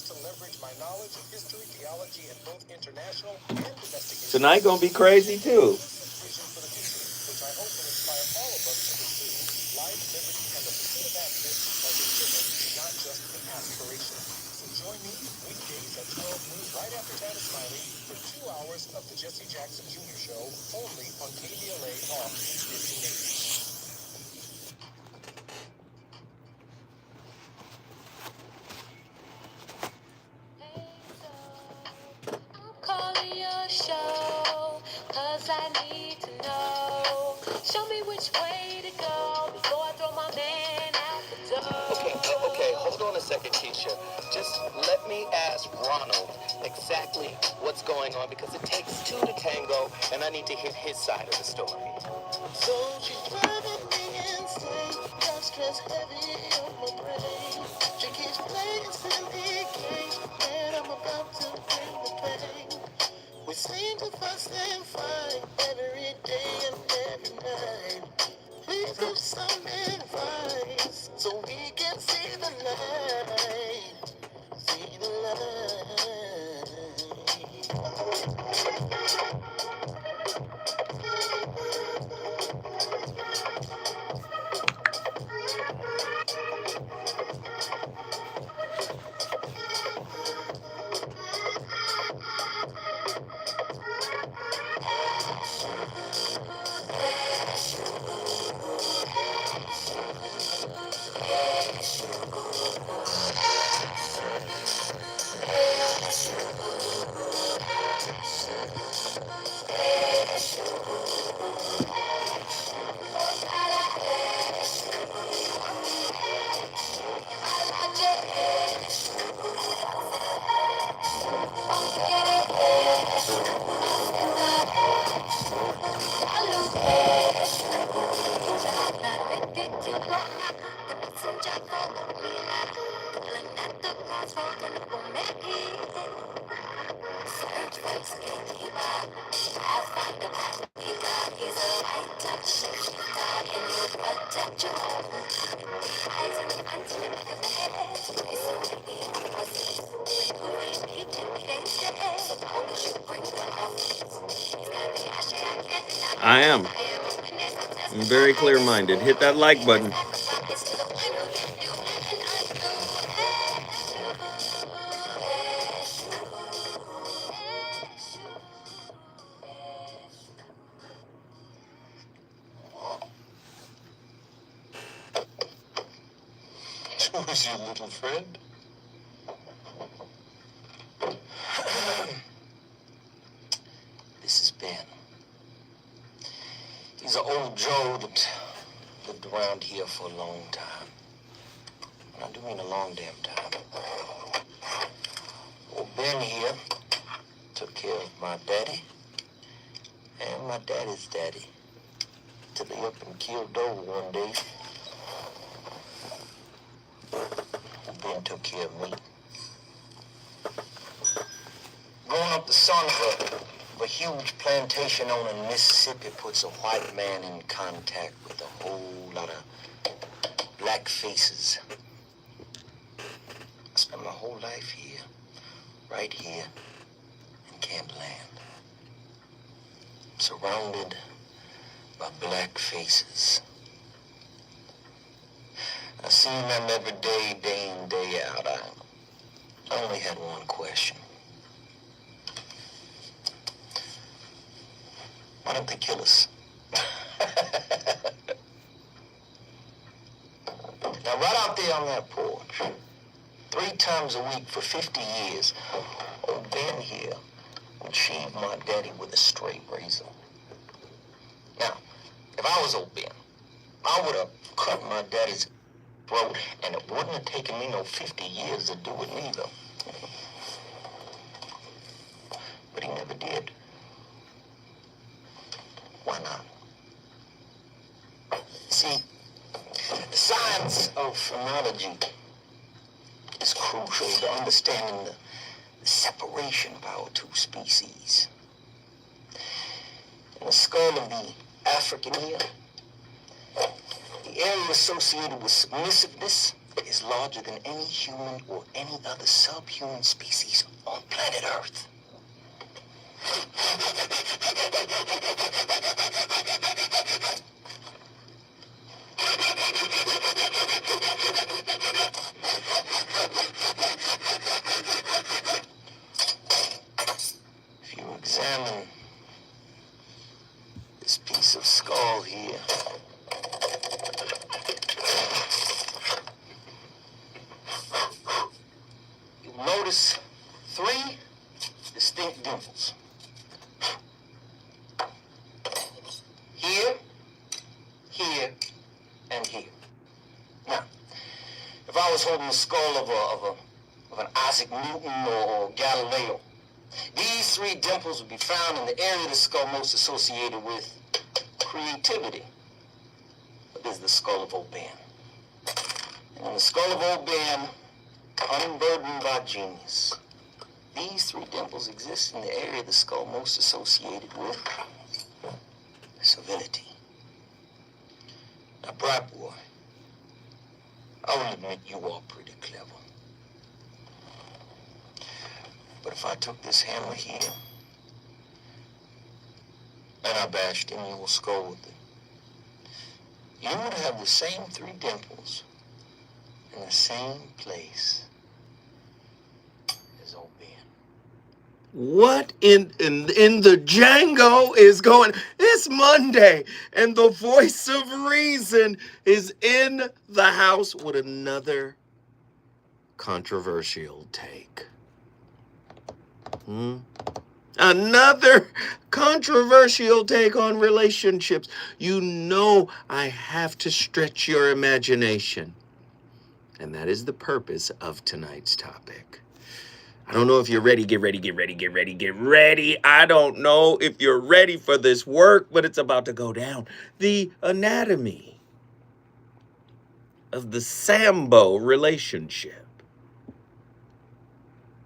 to leverage my knowledge of history, theology, and both international and domestic issues. Tonight gonna be crazy too. Vision for the future, which I hope will inspire all of us to pursue life, liberty, and the pursuit of happiness as a human, not just an aspiration. So join me weekdays at 12 noon right after Tad is Smiling for 2 hours of the Jesse Jackson Jr. Show only on KBLA Talk 1580. Calling your show, 'cause I need to know. Show me which way to go before I throw my man out the door. Okay, hold on a second, Keisha. Just let me ask Ronald exactly what's going on, because it takes two to tango, and I need to hear his side of the story. So she's driving me insane, got stress heavy on my brain. She keeps playing silly games, and I'm about to bring the pain. We seem to fuss and fight every day and every night. Please give some advice so we can see the light. See the light. I am. I'm very clear-minded. Hit that like button. Who's your little friend? This is Ben. He's an old Joe that lived around here for a long time. And I do mean a long damn time. Old Ben here took care of my daddy and my daddy's daddy till they up and killed over one day. Old Ben took care of me. Growing up the son of a huge plantation owner in Mississippi puts a white man in contact with a whole lot of black faces. I spent my whole life here, right here in Camp Land, surrounded by black faces. I seen them every day, day in, day out. I only had one question. Why don't they kill us? Now, right out there on that porch, 3 times a week for 50 years, old Ben here would shave my daddy with a straight razor. Now, if I was old Ben, I would have cut my daddy's throat, and it wouldn't have taken me no 50 years to do it neither. But he never did. Why not? See, the science of phrenology is crucial to understanding the separation of our two species. In the skull of the African here, the area associated with submissiveness is larger than any human or any other subhuman species on planet Earth. If you examine this piece of skull here, you'll notice 3 distinct dimples. Here, here, and here. Now, if I was holding the skull of an Isaac Newton or Galileo, these 3 dimples would be found in the area of the skull most associated with creativity. But there's the skull of Old Ben. And in the skull of Old Ben, unburdened by genius, these 3 dimples exist in the area of the skull most associated with civility. Now, Bright Boy, I will admit you are pretty clever. But if I took this hammer here and I bashed in your skull with it, you would have the same 3 dimples in the same place as Old Ben. What in the Django is going? It's Monday, and the voice of reason is in the house with another controversial take. Another controversial take on relationships. You know I have to stretch your imagination. And that is the purpose of tonight's topic. I don't know if you're ready. Get ready, get ready, get ready, get ready. I don't know if you're ready for this work, but it's about to go down. The anatomy of the Sambo relationship.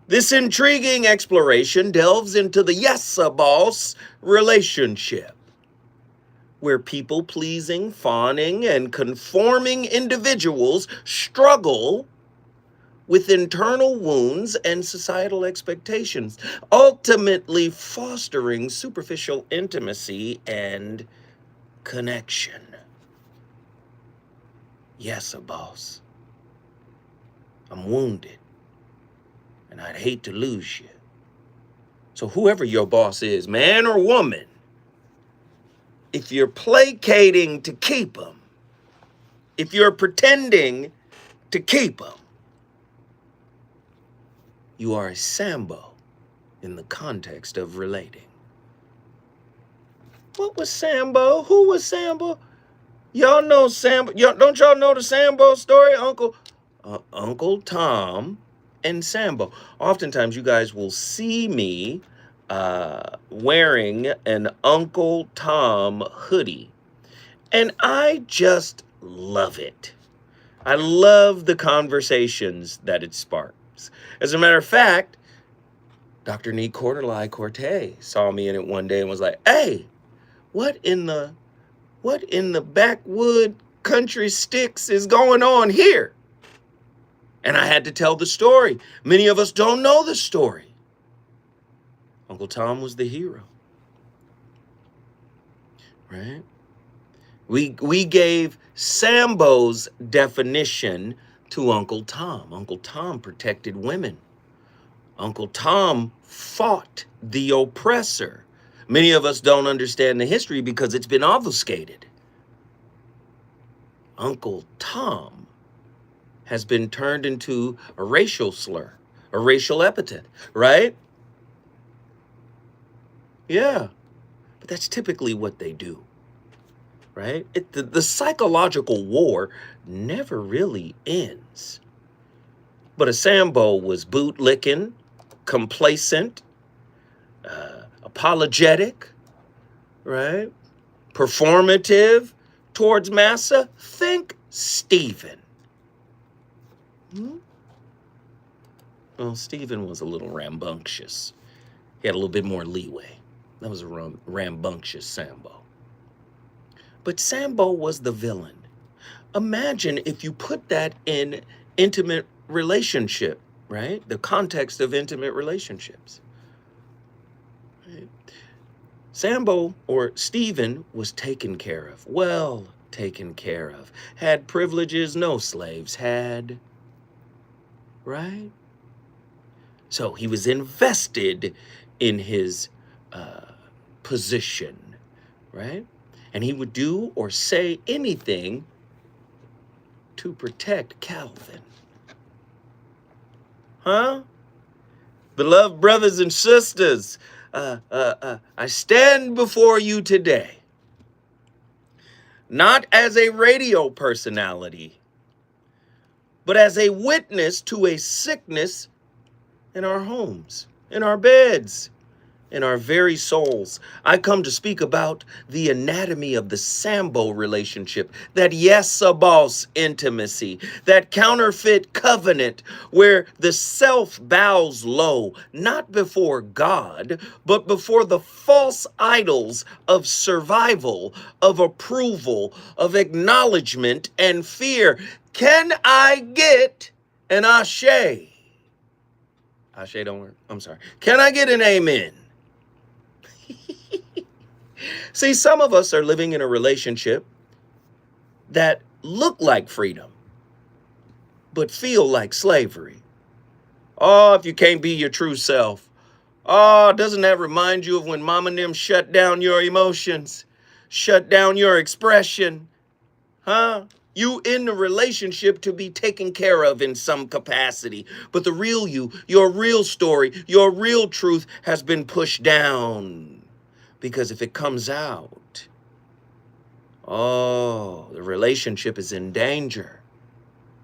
This intriguing exploration delves into the Yessah boss relationship, where people-pleasing, fawning, and conforming individuals struggle with internal wounds and societal expectations, ultimately fostering superficial intimacy and connection. Yessah boss, I'm wounded, and I'd hate to lose you. So whoever your boss is, man or woman, if you're placating to keep them, if you're pretending to keep them, you are a Sambo in the context of relating. What was Sambo? Who was Sambo? Y'all know Sambo. Don't y'all know the Sambo story? Uncle Tom and Sambo. Oftentimes you guys will see me wearing an Uncle Tom hoodie. And I just love it. I love the conversations that it sparks. As a matter of fact, Dr. Nee Cortez saw me in it one day and was like, hey, what in the backwood country sticks is going on here? And I had to tell the story. Many of us don't know the story. Uncle Tom was the hero, right? We gave Sambo's definition to Uncle Tom. Uncle Tom protected women. Uncle Tom fought the oppressor. Many of us don't understand the history because it's been obfuscated. Uncle Tom has been turned into a racial slur, a racial epithet, right? Yeah, but that's typically what they do, right? The psychological war never really ends. But a Sambo was bootlicking, complacent, apologetic, right? Performative towards massa. Think Stephen. Well, Stephen was a little rambunctious. He had a little bit more leeway. That was a rambunctious Sambo. But Sambo was the villain. Imagine if you put that in intimate relationship, right? The context of intimate relationships. Right? Sambo, or Stephen, was taken care of, well taken care of, had privileges no slaves had, right? So he was invested in his position, right? And he would do or say anything to protect Calvin. Huh? Beloved brothers and sisters, I stand before you today, not as a radio personality, but as a witness to a sickness in our homes, in our beds, in our very souls. I come to speak about the anatomy of the Sambo relationship, that Yessah boss intimacy, that counterfeit covenant where the self bows low, not before God, but before the false idols of survival, of approval, of acknowledgement and fear. Can I get an ashe? Ashe don't work. I'm sorry. Can I get an amen? See, some of us are living in a relationship that look like freedom, but feel like slavery. Oh, if you can't be your true self. Oh, doesn't that remind you of when mom and them shut down your emotions, shut down your expression? Huh? You in the relationship to be taken care of in some capacity, but the real you, your real story, your real truth has been pushed down. Because if it comes out, oh, the relationship is in danger.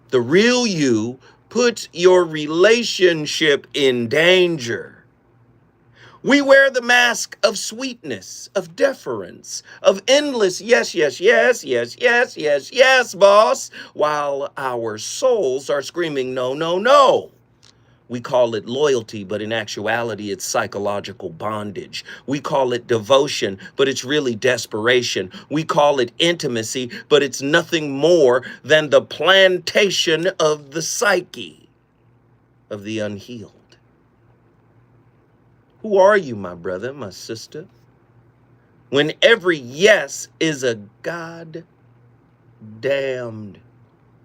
The real you puts your relationship in danger. We wear the mask of sweetness, of deference, of endless yes, yes, yes, yes, yes, yes, yes, boss, while our souls are screaming no, no, no. We call it loyalty, but in actuality, it's psychological bondage. We call it devotion, but it's really desperation. We call it intimacy, but it's nothing more than the plantation of the psyche of the unhealed. Who are you, my brother, my sister? When every yes is a goddamned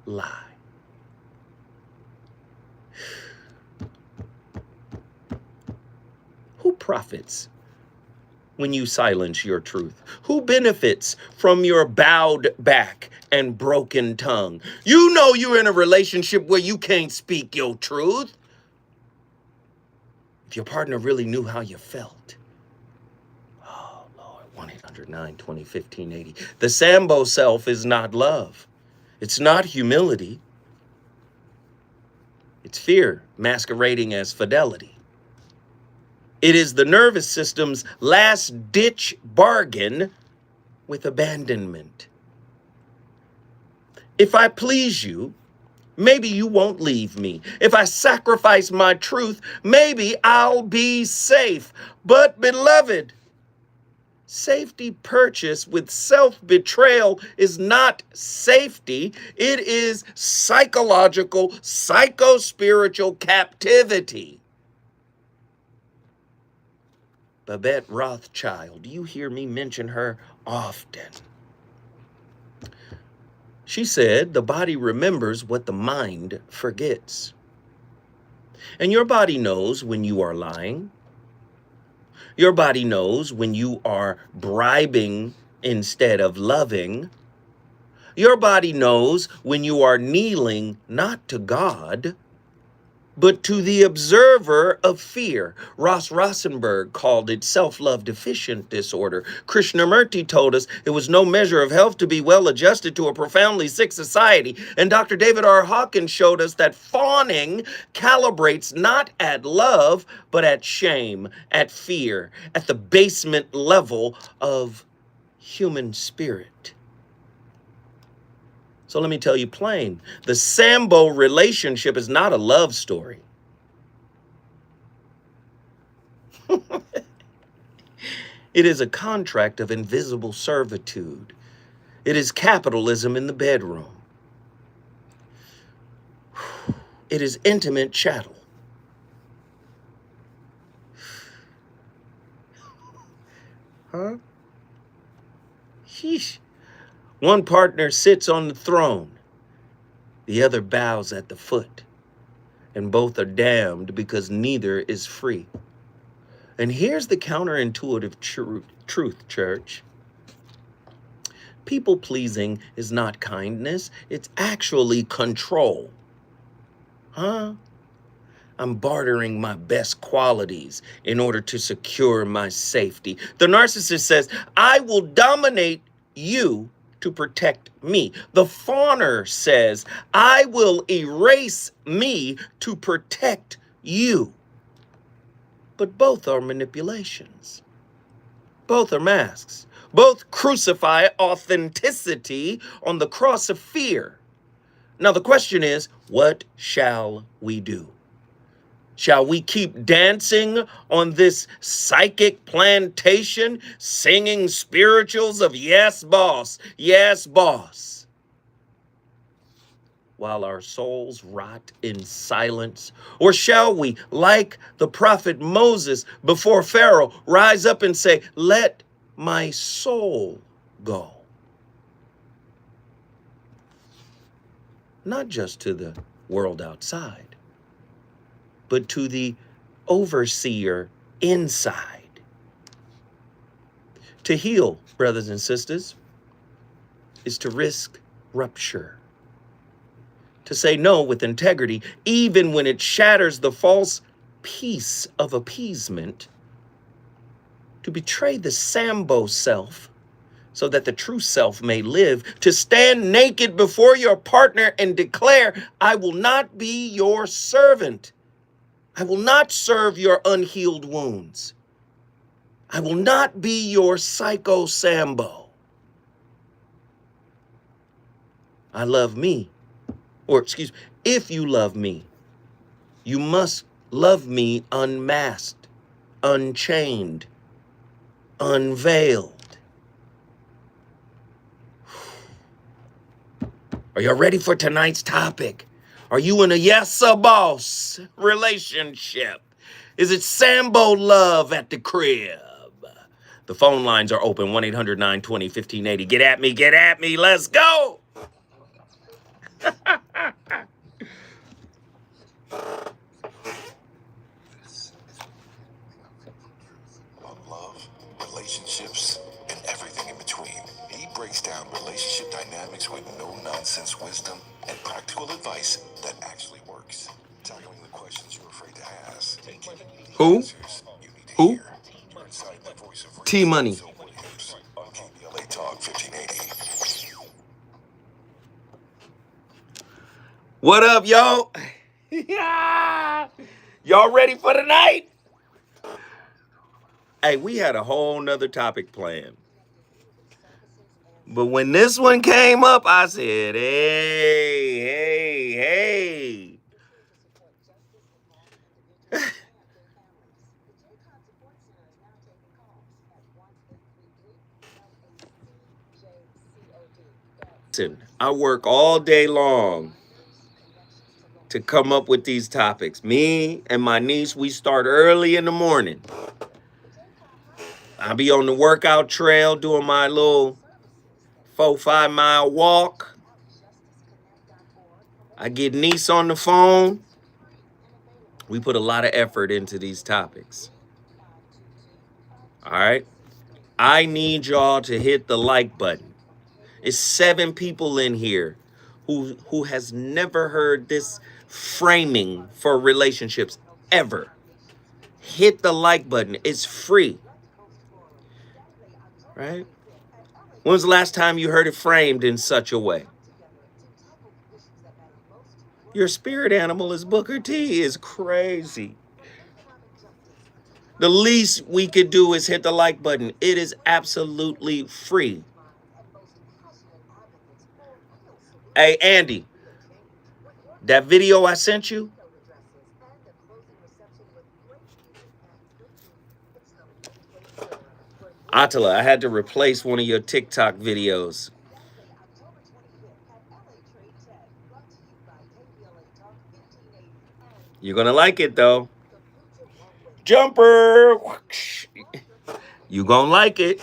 lie. Who profits when you silence your truth? Who benefits from your bowed back and broken tongue? You know you're in a relationship where you can't speak your truth. If your partner really knew how you felt. Oh, Lord, 1-800-920-1580. The Sambo self is not love. It's not humility. It's fear masquerading as fidelity. It is the nervous system's last-ditch bargain with abandonment. If I please you, maybe you won't leave me. If I sacrifice my truth, maybe I'll be safe. But, beloved, safety purchased with self-betrayal is not safety. It is psychological, psycho-spiritual captivity. Babette Rothschild, you hear me mention her often. She said the body remembers what the mind forgets. And your body knows when you are lying. Your body knows when you are bribing instead of loving. Your body knows when you are kneeling not to God, but to the observer of fear. Ross Rosenberg called it self-love deficient disorder. Krishnamurti told us it was no measure of health to be well adjusted to a profoundly sick society. And Dr. David R. Hawkins showed us that fawning calibrates not at love, but at shame, at fear, at the basement level of human spirit. So let me tell you plain, the Sambo relationship is not a love story. It is a contract of invisible servitude. It is capitalism in the bedroom. It is intimate chattel. Huh? Sheesh. One partner sits on the throne, the other bows at the foot, and both are damned because neither is free. And here's the counterintuitive truth, church. People pleasing is not kindness, it's actually control. Huh? I'm bartering my best qualities in order to secure my safety. The narcissist says, I will dominate you to protect me. The fawner says, I will erase me to protect you. But both are manipulations. Both are masks. Both crucify authenticity on the cross of fear. Now the question is, what shall we do? Shall we keep dancing on this psychic plantation, singing spirituals of yes, boss, while our souls rot in silence? Or shall we, like the prophet Moses before Pharaoh, rise up and say, let my soul go? Not just to the world outside, but to the overseer inside. To heal, brothers and sisters, is to risk rupture. To say no with integrity, even when it shatters the false peace of appeasement. To betray the Sambo self so that the true self may live. To stand naked before your partner and declare, I will not be your servant. I will not serve your unhealed wounds. I will not be your psycho Sambo. I love me. Or excuse me, if you love me, you must love me unmasked, unchained, unveiled. Are you ready for tonight's topic? Are you in a Yessah boss relationship? Is it Sambo love at the crib? The phone lines are open, 1-800-920-1580. Get at me, let's go! About love, relationships, and everything in between. He breaks down relationship dynamics with no-nonsense wisdom and practical advice that actually works. Tackling the questions you're afraid to ask. Who? Answers you need to Who? hear. You're inside the voice of T-Money. Phil Williams on KBLA Talk 1580. What up, y'all? Yeah. Y'all ready for tonight? Hey, we had a whole nother topic planned. But when this one came up, I said, hey. Listen, I work all day long to come up with these topics. Me and my niece, we start early in the morning. I'll be on the workout trail doing my little 4-5 mile walk. I get niece on the phone. We put a lot of effort into these topics. All right. I need y'all to hit the like button. It's 7 people in here who has never heard this framing for relationships ever. Hit the like button. It's free. Right? When was the last time you heard it framed in such a way? Your spirit animal is Booker T. Is crazy. The least we could do is hit the like button. It is absolutely free. Hey, Andy, that video I sent you? Attila, I had to replace one of your TikTok videos. You're gonna like it though. Jumper. You gonna like it.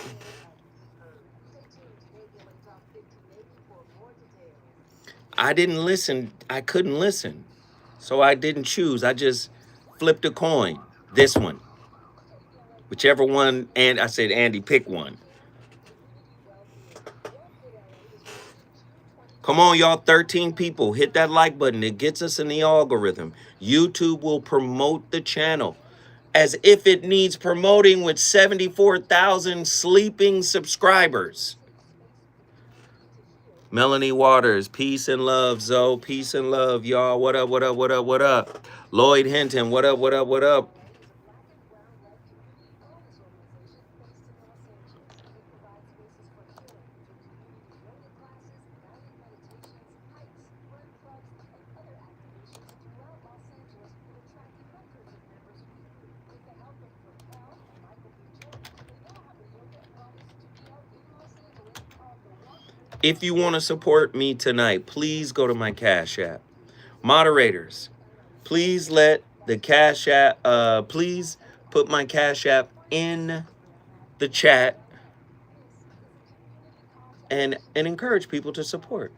I didn't listen. I couldn't listen. So I didn't choose. I just flipped a coin. This one. Whichever one, and I said, Andy, pick one. Come on, y'all, 13 people. Hit that like button. It gets us in the algorithm. YouTube will promote the channel as if it needs promoting with 74,000 sleeping subscribers. Melanie Waters, peace and love. Zoe, peace and love, y'all. What up, what up, what up, what up? Lloyd Hinton, what up, what up, what up? If you want to support me tonight, please go to my Cash App. Moderators, please let the Cash App, please put my Cash App in the chat and encourage people to support.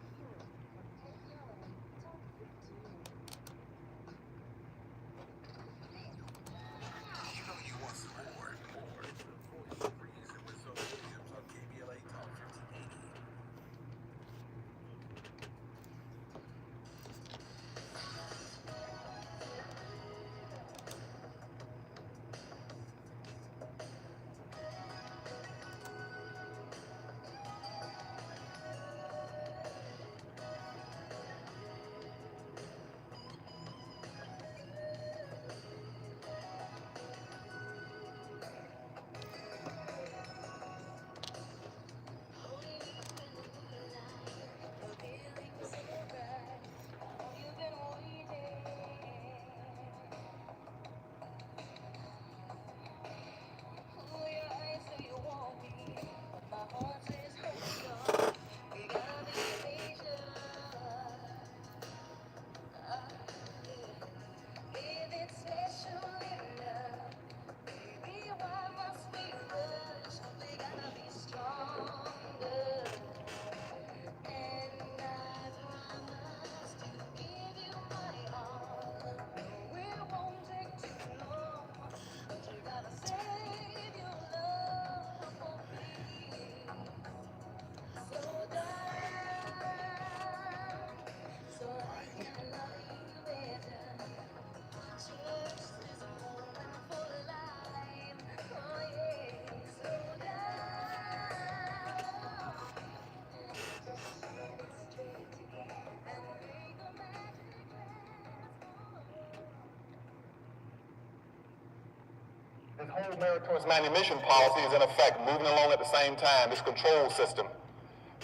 This whole meritorious manumission policy is in effect, moving along at the same time, this control system.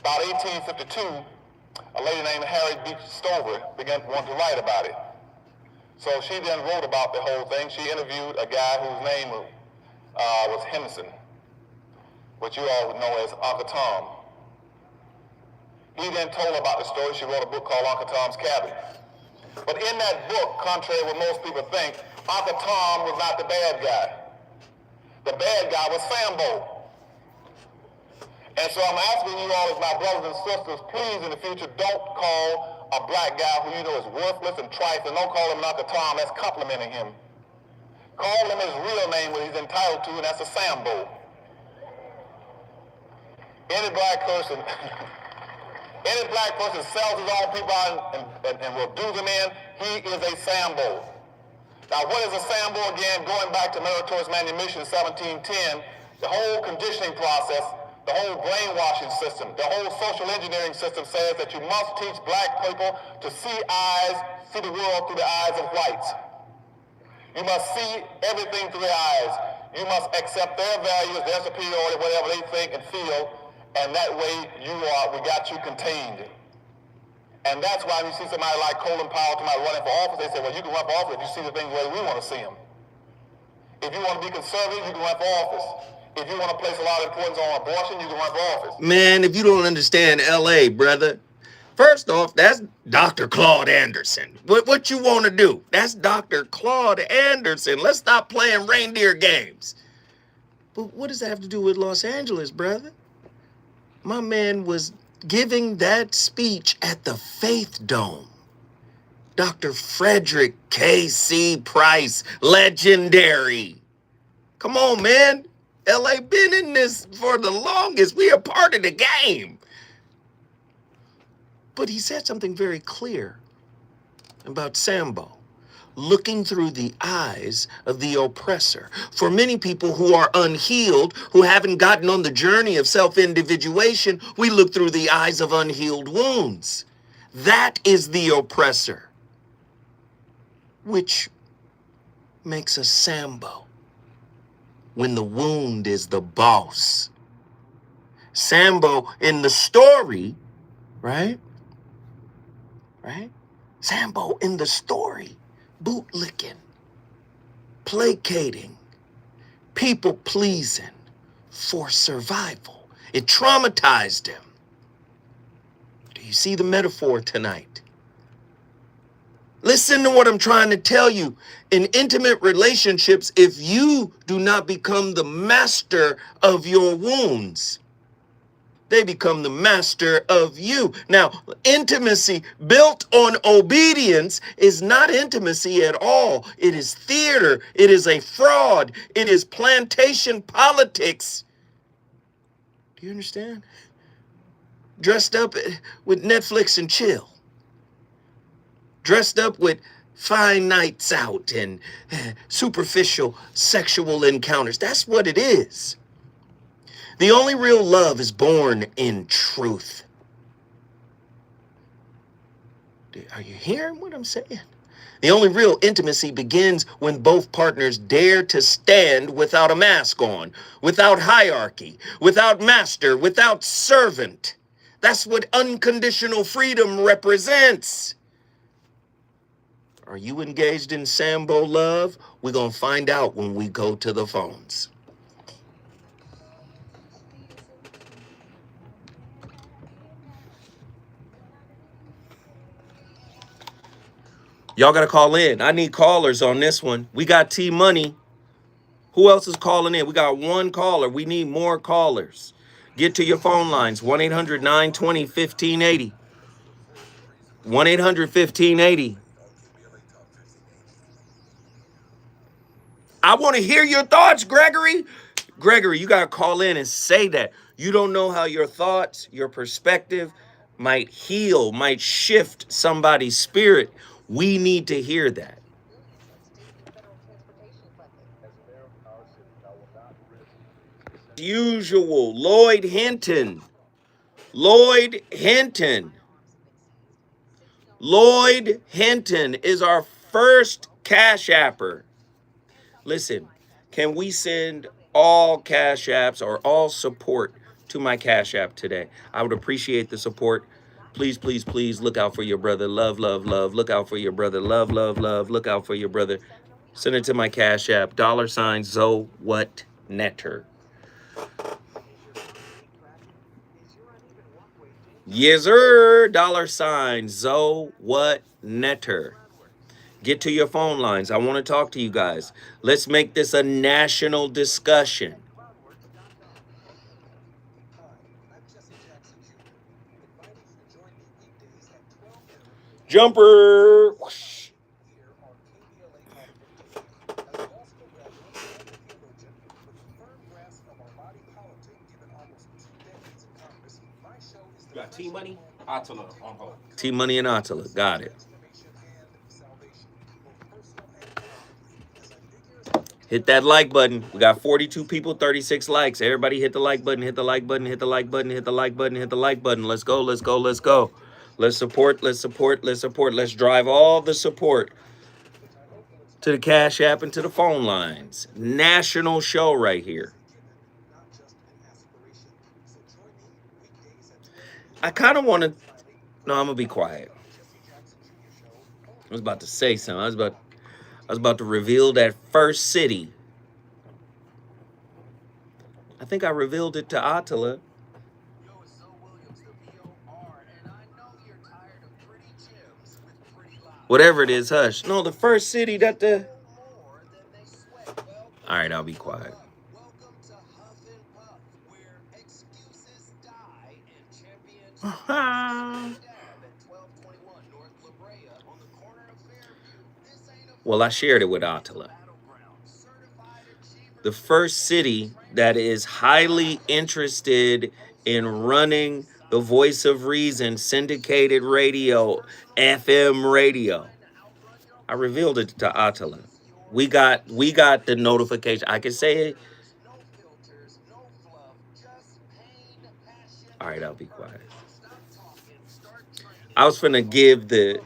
About 1852, a lady named Harriet Beach Stover wanted to write about it. So she then wrote about the whole thing. She interviewed a guy whose name was Henderson, which you all would know as Uncle Tom. He then told her about the story. She wrote a book called Uncle Tom's Cabin. But in that book, contrary to what most people think, Uncle Tom was not the bad guy. The bad guy was Sambo. And so I'm asking you all as my brothers and sisters, please in the future don't call a black guy who you know is worthless and trifling. Don't call him Uncle Tom. That's complimenting him. Call him his real name, what he's entitled to, and that's a Sambo. Any black person sells his own people out and will do them in, he is a Sambo. Now, what is a Sambo again? Going back to meritorious manumission 1710, the whole conditioning process, the whole brainwashing system, the whole social engineering system says that you must teach black people to see the world through the eyes of whites. You must see everything through their eyes. You must accept their values, their superiority, whatever they think and feel, and that way we got you contained. And that's why when you see somebody like Colin Powell running for office, they say, well, you can run for office if you see the things the way we want to see them. If you want to be conservative, you can run for office. If you want to place a lot of importance on abortion, you can run for office. Man, if you don't understand LA, brother, First off, that's Dr. Claude Anderson. What you want to do? That's Dr. Claude Anderson. Let's stop playing reindeer games. But what does that have to do with Los Angeles, brother? My man was giving that speech at the Faith Dome. Dr. Frederick K.C. Price, legendary. Come on, man. LA been in this for the longest. We are part of the game. But he said something very clear about Sambo, looking through the eyes of the oppressor. For many people who are unhealed, who haven't gotten on the journey of self-individuation, we look through the eyes of unhealed wounds. That is the oppressor, which makes us Sambo when the wound is the boss. Sambo in the story, right? Sambo in the story, bootlicking, placating, people pleasing for survival. It traumatized him. Do you see the metaphor tonight? Listen to what I'm trying to tell you. In intimate relationships, if you do not become the master of your wounds, they become the master of you. Now, intimacy built on obedience is not intimacy at all. It is theater. It is a fraud. It is plantation politics. Do you understand? Dressed up with Netflix and chill. Dressed up with fine nights out and superficial sexual encounters. That's what it is. The only real love is born in truth. Are you hearing what I'm saying? The only real intimacy begins when both partners dare to stand without a mask on, without hierarchy, without master, without servant. That's what unconditional freedom represents. Are you engaged in Sambo love? We're going to find out when we go to the phones. Y'all got to call in. I need callers on this one. We got T-Money. Who else is calling in? We got one caller. We need more callers. Get to your phone lines. 1-800-920-1580. 1-800-1580. I want to hear your thoughts, Gregory. Gregory, you got to call in and say that. You don't know how your thoughts, your perspective might heal, might shift somebody's spirit. We need to hear that. Usual, Lloyd Hinton. Lloyd Hinton is our first Cash Apper. Listen, can we send all Cash Apps or all support to my Cash App today? I would appreciate the support. Please, please, please look out for your brother. Love, love, love. Look out for your brother. Love, love, love. Look out for your brother. Send it to my Cash App. $ Zoe What Netter. Yes, sir. $ Zoe What Netter. Get to your phone lines. I want to talk to you guys. Let's make this a national discussion. Jumper. Whoosh. Got T-Money, Attila on hold. T-Money and Attila. Got it. Hit that like button. We got 42 people, 36 likes. Everybody hit the like button, hit the like button, hit the like button, hit the like button, hit the like button. Let's go, let's go, let's go. Let's support, let's support, let's support. Let's drive all the support to the Cash App and to the phone lines. National show right here. I kind of want to... No, I'm going to be quiet. I was about to say something. I was about to reveal that first city. I think I revealed it to Attila. Whatever it is, hush. No, the first city that the... All right, I'll be quiet. Welcome to Huff and Puff, where excuses die and champions Dab at 1221 North La Brea on the corner of Fairview. This ain't a Well, I shared it with Attila. battleground. Certified achiever. The first city that is highly interested in running the Voice of Reason syndicated radio, FM radio. I revealed it to Attila. We got the notification. I can say it. No filters, no fluff, just pain, passion. All right, I'll be quiet. Stop talking, start training. I was finna give the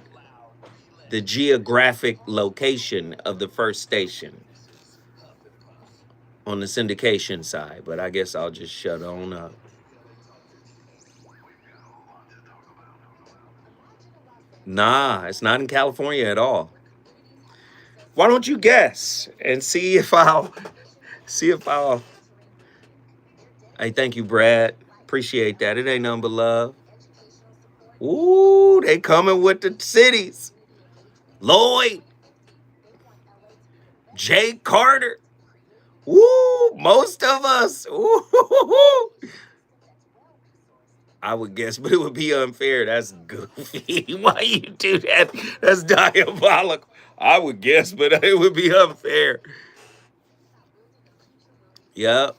geographic location of the first station on the syndication side, but I guess I'll just shut on up. Nah, it's not in California at all. Why don't you guess and see if I'll Hey, thank you, Brad. Appreciate that. It ain't nothing but love. Ooh, they coming with the cities. Lloyd, Jay Carter. Ooh, most of us. Ooh. I would guess, but it would be unfair. That's goofy. Why you do that? That's diabolical. I would guess, but it would be unfair. Yep.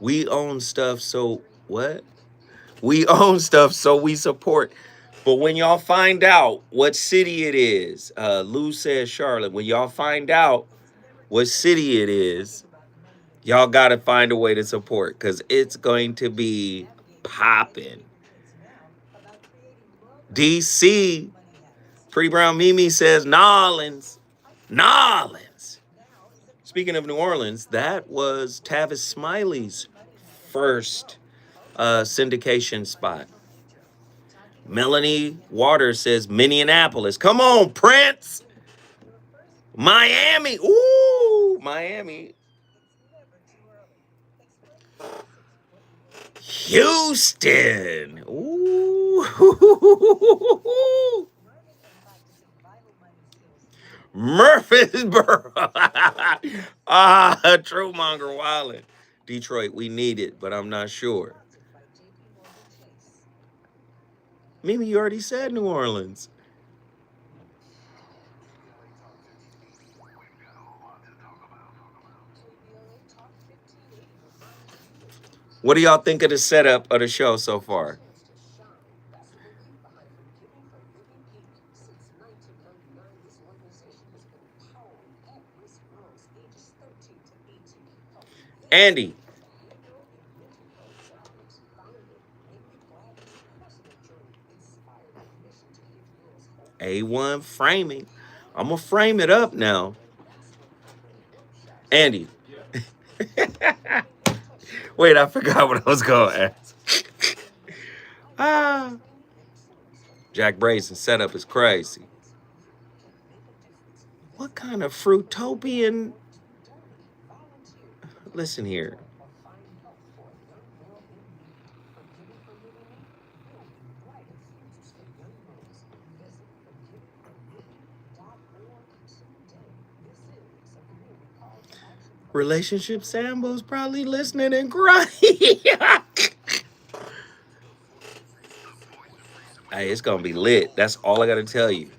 We own stuff, so what? We own stuff, so we support. But when y'all find out what city it is, Lou says Charlotte, when y'all find out what city it is, y'all got to find a way to support because it's going to be popping. DC, Pretty Brown Mimi says New Orleans. New Orleans. Speaking of New Orleans, that was Tavis Smiley's first syndication spot. Melanie Waters says Minneapolis. Come on, Prince. Miami. Ooh, Miami. Houston. Ooh. Murfreesboro. Truemonger Wallen. Detroit, we need it, but I'm not sure. Mimi, you already said New Orleans. What do y'all think of the setup of the show so far? Andy. A1 framing. I'm going to frame it up now. Andy. Wait, I forgot what I was going to ask. Jack Brazen setup is crazy. What kind of fruitopian? Listen here. Relationship Sambo's probably listening and crying. Hey, it's gonna be lit. That's all I gotta tell you.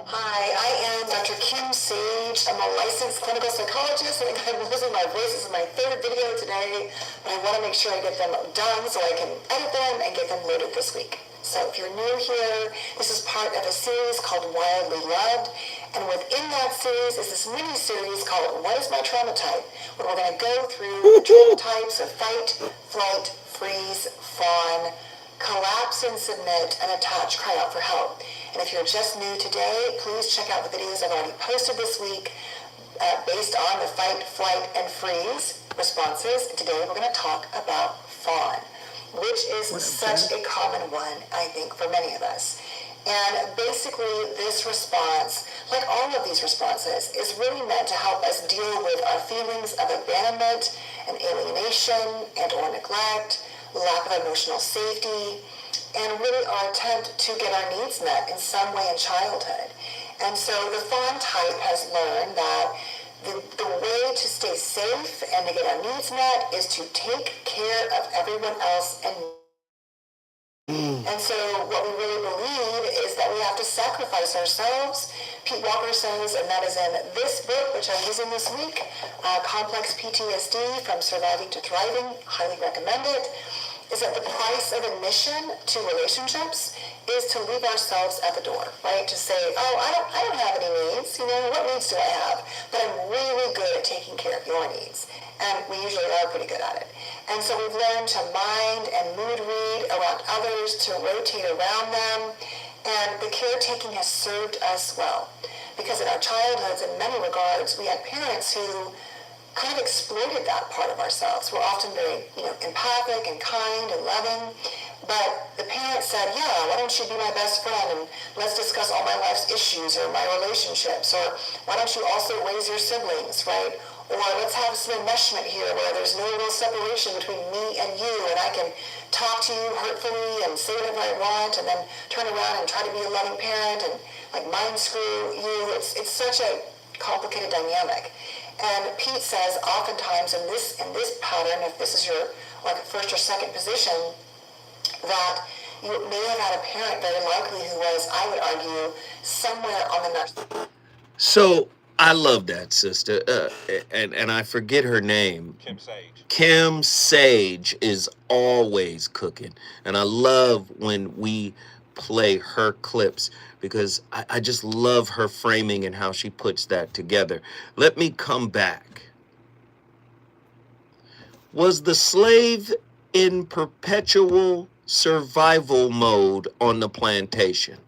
Hi, I am Dr. Kim Sage. I'm a licensed clinical psychologist. I think I'm losing my voice. This is my third video today, but I want to make sure I get them done so I can edit them and get them loaded this week. So if you're new here, this is part of a series called Wildly Loved, and within that series is this mini-series called What is My Trauma Type, where we're going to go through the trauma types of fight, flight, freeze, fawn, collapse and submit, and attach, cry out for help. And if you're just new today, please check out the videos I've already posted this week based on the fight, flight, and freeze responses. Today we're going to talk about fawn, which is such a common one, I think, for many of us. And basically, this response, like all of these responses, is really meant to help us deal with our feelings of abandonment and alienation and or neglect, lack of emotional safety, and really our attempt to get our needs met in some way in childhood. And so the fawn type has learned that the way to stay safe and to get our needs met is to take care of everyone else and so what we really believe is that we have to sacrifice ourselves. Pete Walker says, and that is in this book, which I'm using this week, Complex PTSD from Surviving to Thriving, highly recommend it, is that the price of admission to relationships is to leave ourselves at the door, right? To say, oh, I don't have any needs, what needs do I have? But I'm really good at taking care of your needs. And we usually are pretty good at it. And so we've learned to mind and mood read around others, to rotate around them, and the caretaking has served us well. Because in our childhoods, in many regards, we had parents who kind of exploited that part of ourselves. We're often very, empathic and kind and loving, but the parents said, yeah, why don't you be my best friend and let's discuss all my life's issues or my relationships, or why don't you also raise your siblings, right? Or let's have some enmeshment here where there's no real separation between me and you, and I can talk to you hurtfully and say whatever I want, and then turn around and try to be a loving parent and like mind screw you. It's such a complicated dynamic. And Pete says oftentimes in this pattern, if this is your like first or second position, that you may have had a parent very likely who was, I would argue, somewhere on the narcissistic. So I love that sister, and I forget her name. Kim Sage. Kim Sage is always cooking, and I love when we play her clips because I just love her framing and how she puts that together. Let me come back. Was the slave in perpetual survival mode on the plantation?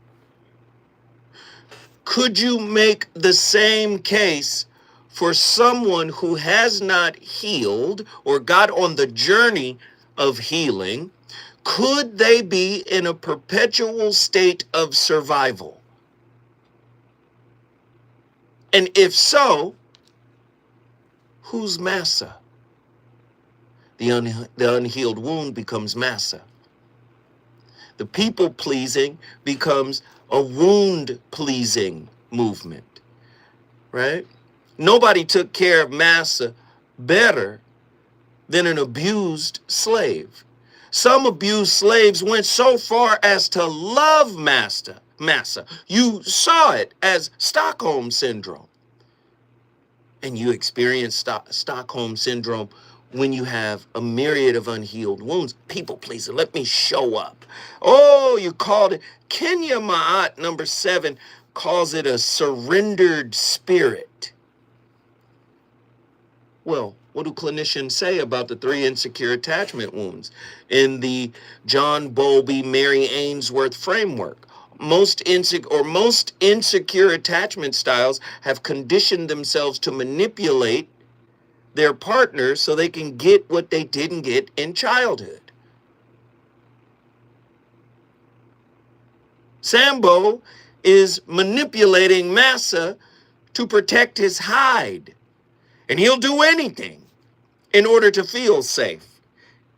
Could you make the same case for someone who has not healed or got on the journey of healing? Could they be in a perpetual state of survival? And if so, who's massa? The unhealed wound becomes massa. The people pleasing becomes a wound pleasing movement, right? Nobody took care of massa better than an abused slave. Some abused slaves went so far as to love massa. You saw it as Stockholm syndrome. And you experience Stockholm syndrome when you have a myriad of unhealed wounds. People pleaser, let me show up. Oh, you called it. Kenya Ma'at, number 7, calls it a surrendered spirit. Well, what do clinicians say about the 3 insecure attachment wounds in the John Bowlby, Mary Ainsworth framework? Most insecure attachment styles have conditioned themselves to manipulate their partners so they can get what they didn't get in childhood. Sambo is manipulating massa to protect his hide. And he'll do anything in order to feel safe,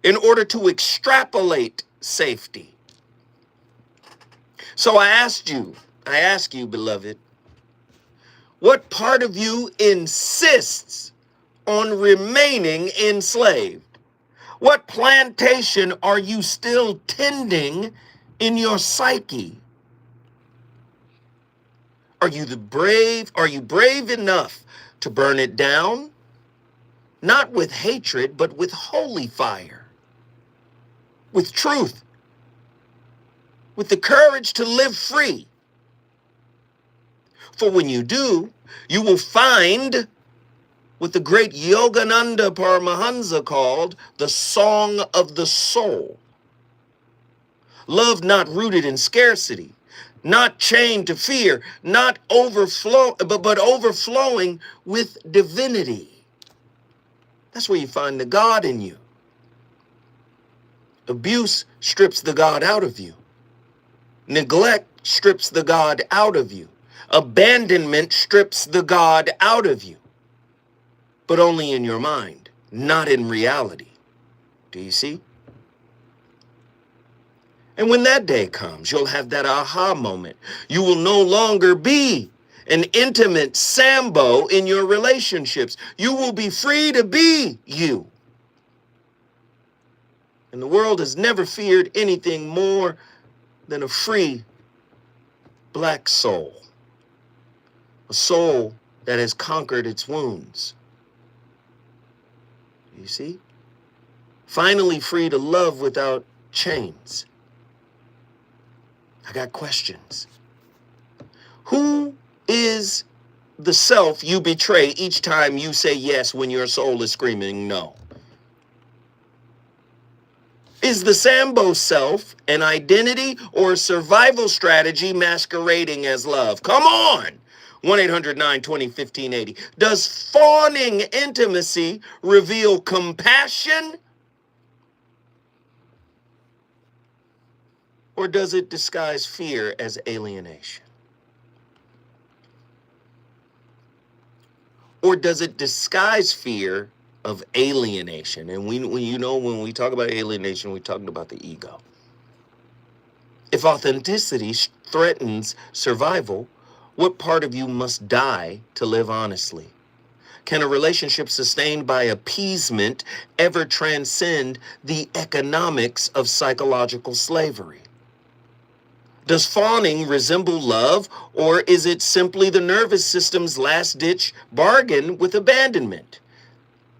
in order to extrapolate safety. So I ask you, beloved, what part of you insists on remaining enslaved? What plantation are you still tending in your psyche? Are you brave enough to burn it down? Not with hatred, but with holy fire, with truth, with the courage to live free. For when you do, you will find what the great Yogananda Paramahansa called the song of the soul. Love not rooted in scarcity, not chained to fear, not but overflowing with divinity. That's where you find the God in you. Abuse strips the God out of you. Neglect strips the God out of you. Abandonment strips the God out of you. But only in your mind, not in reality. Do you see? And when that day comes, you'll have that aha moment. You will no longer be an intimate Sambo in your relationships. You will be free to be you. And the world has never feared anything more than a free black soul. A soul that has conquered its wounds. You see? Finally free to love without chains. I got questions. Who is the self you betray each time you say yes when your soul is screaming no? Is the Sambo self an identity or a survival strategy masquerading as love? Come on! 1-800-920-1580. Does fawning intimacy reveal compassion? Or does it disguise fear as alienation? Or does it disguise fear of alienation? And when we talk about alienation, we're talking about the ego. If authenticity threatens survival, what part of you must die to live honestly? Can a relationship sustained by appeasement ever transcend the economics of psychological slavery? Does fawning resemble love, or is it simply the nervous system's last-ditch bargain with abandonment?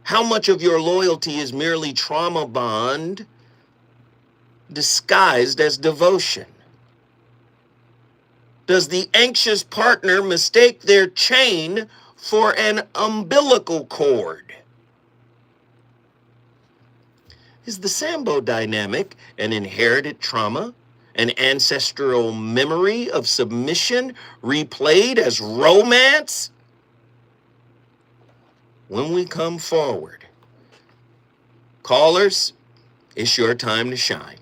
How much of your loyalty is merely trauma bond disguised as devotion? Does the anxious partner mistake their chain for an umbilical cord? Is the Sambo dynamic an inherited trauma? An ancestral memory of submission replayed as romance? When we come forward, callers, it's your time to shine.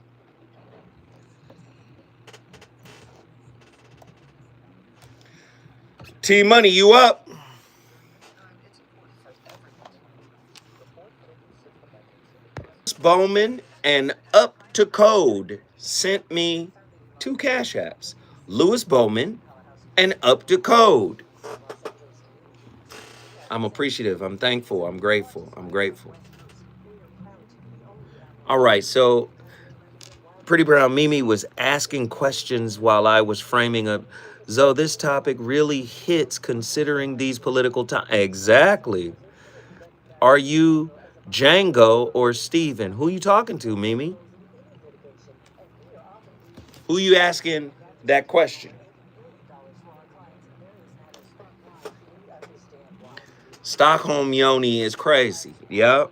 T-Money, you up? Bowman and Up to Code sent me 2 cash apps. Lewis Bowman and Up to Code. I'm appreciative. I'm thankful. I'm grateful. All right, so Pretty Brown Mimi was asking questions while I was framing up. Zoe, this topic really hits considering these political times. Exactly. Are you Django or Steven? Who you talking to, Mimi? Who you asking that question? Stockholm Yoni is crazy. Yep.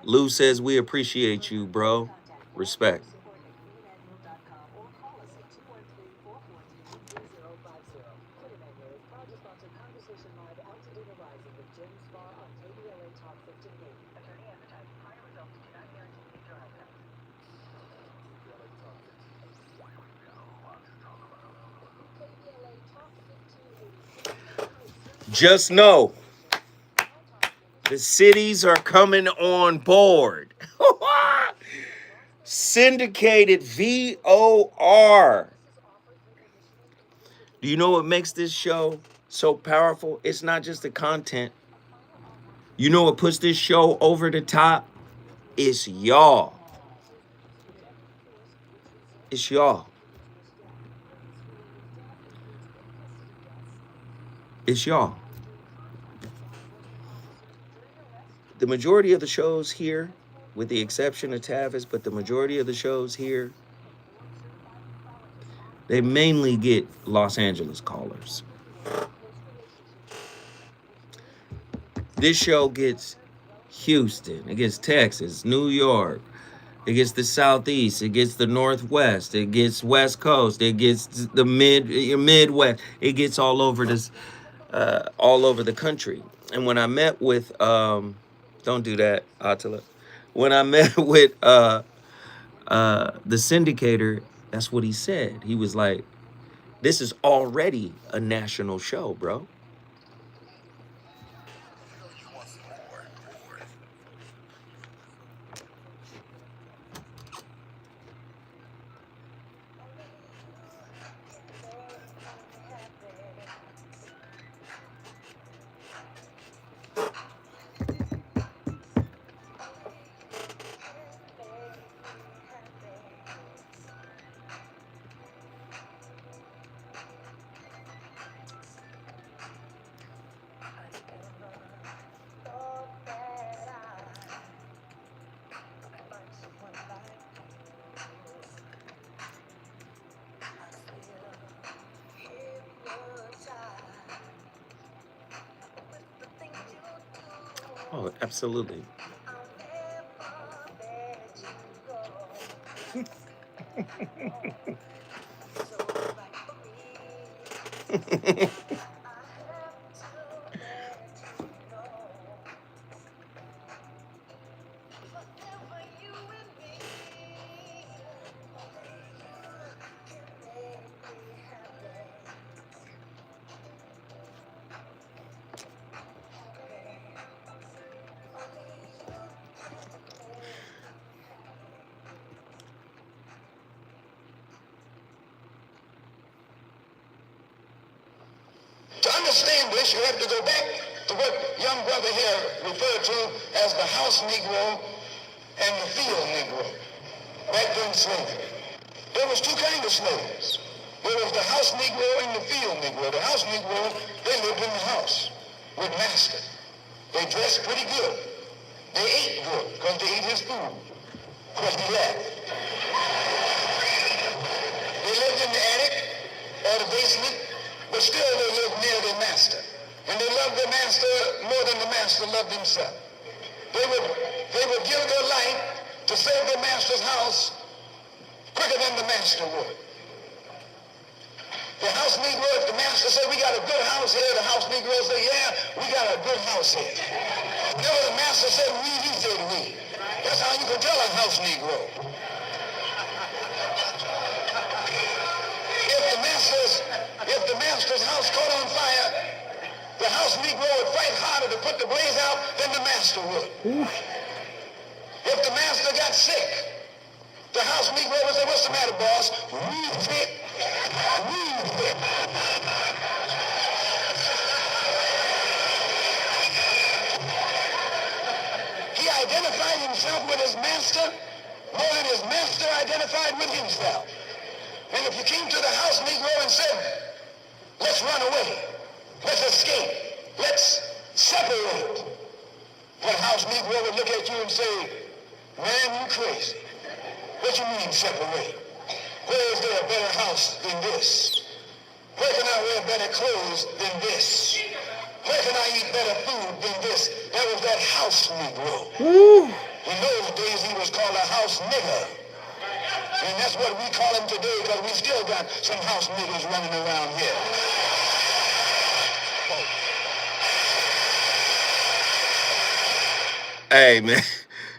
Lou says we appreciate you, bro. Respect. Just know the cities are coming on board. Syndicated VOR. Do you know what makes this show so powerful? It's not just the content. You know what puts this show over the top? It's y'all. It's y'all. It's y'all. The majority of the shows here, with the exception of Tavis, but the majority of the shows here, they mainly get Los Angeles callers. This show gets Houston, it gets Texas, New York, it gets the Southeast, it gets the Northwest, it gets West Coast, it gets the Midwest, it gets all over this, all over the country. And when I met with, don't do that, Attila. When I met with the syndicator, that's what he said. He was like, "This is already a national show, bro." Oh, absolutely. To understand this, you have to go back to what young brother here referred to as the house Negro and the field Negro back during slavery. There was two kinds of slaves. There was the house Negro and the field Negro. The house Negro, they lived in the house with master. They dressed pretty good. They ate good because they ate his food, because he left. They lived in the attic or the basement, but still they lived near their master. And they loved their master more than the master loved himself. They would give their life to save their master's house quicker than the master would. The house Negro, if the master said, "We got a good house here," the house Negro said, "Yeah, we got a good house here." Whenever the master said "we," he said "we." That's how you can tell a house Negro. If the master's house caught on fire, the house Negro would fight harder to put the blaze out than the master would. If the master got sick, the house Negro would say, "What's the matter, boss?" "We fit. We fit." He identified himself with his master more than his master identified with himself. And if you came to the house Negro and said, "Let's run away, let's escape, let's separate," the house Negro would look at you and say, "Man, you crazy. What you mean separate? Where is there a better house than this? Where can I wear better clothes than this? Where can I eat better food than this?" That was that house Negro. In those days, he was called a house nigger. And that's what we call him today, because we still got some house niggers running around here. Hey, man,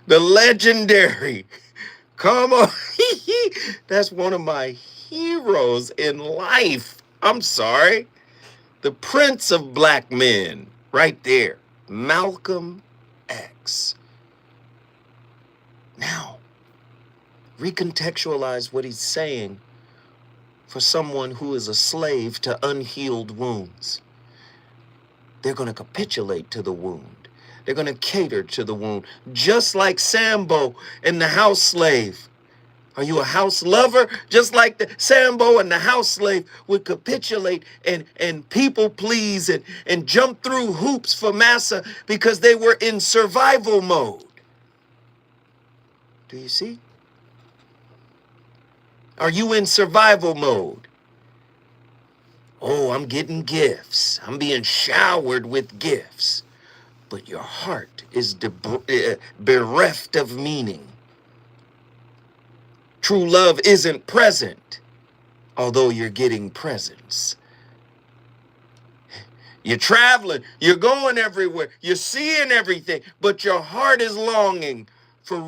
the legendary. Come on. That's one of my heroes in life. I'm sorry. The Prince of Black Men, right there. Malcolm X. Now, recontextualize what he's saying for someone who is a slave to unhealed wounds. They're going to capitulate to the wound. They're going to cater to the wound, just like Sambo and the house slave. Are you a house lover? Just like the Sambo and the house slave would capitulate and people please and jump through hoops for massa because they were in survival mode. Do you see? Are you in survival mode? Oh, I'm getting gifts. I'm being showered with gifts. But your heart is bereft of meaning. True love isn't present, although you're getting presents. You're traveling, you're going everywhere, you're seeing everything, but your heart is longing for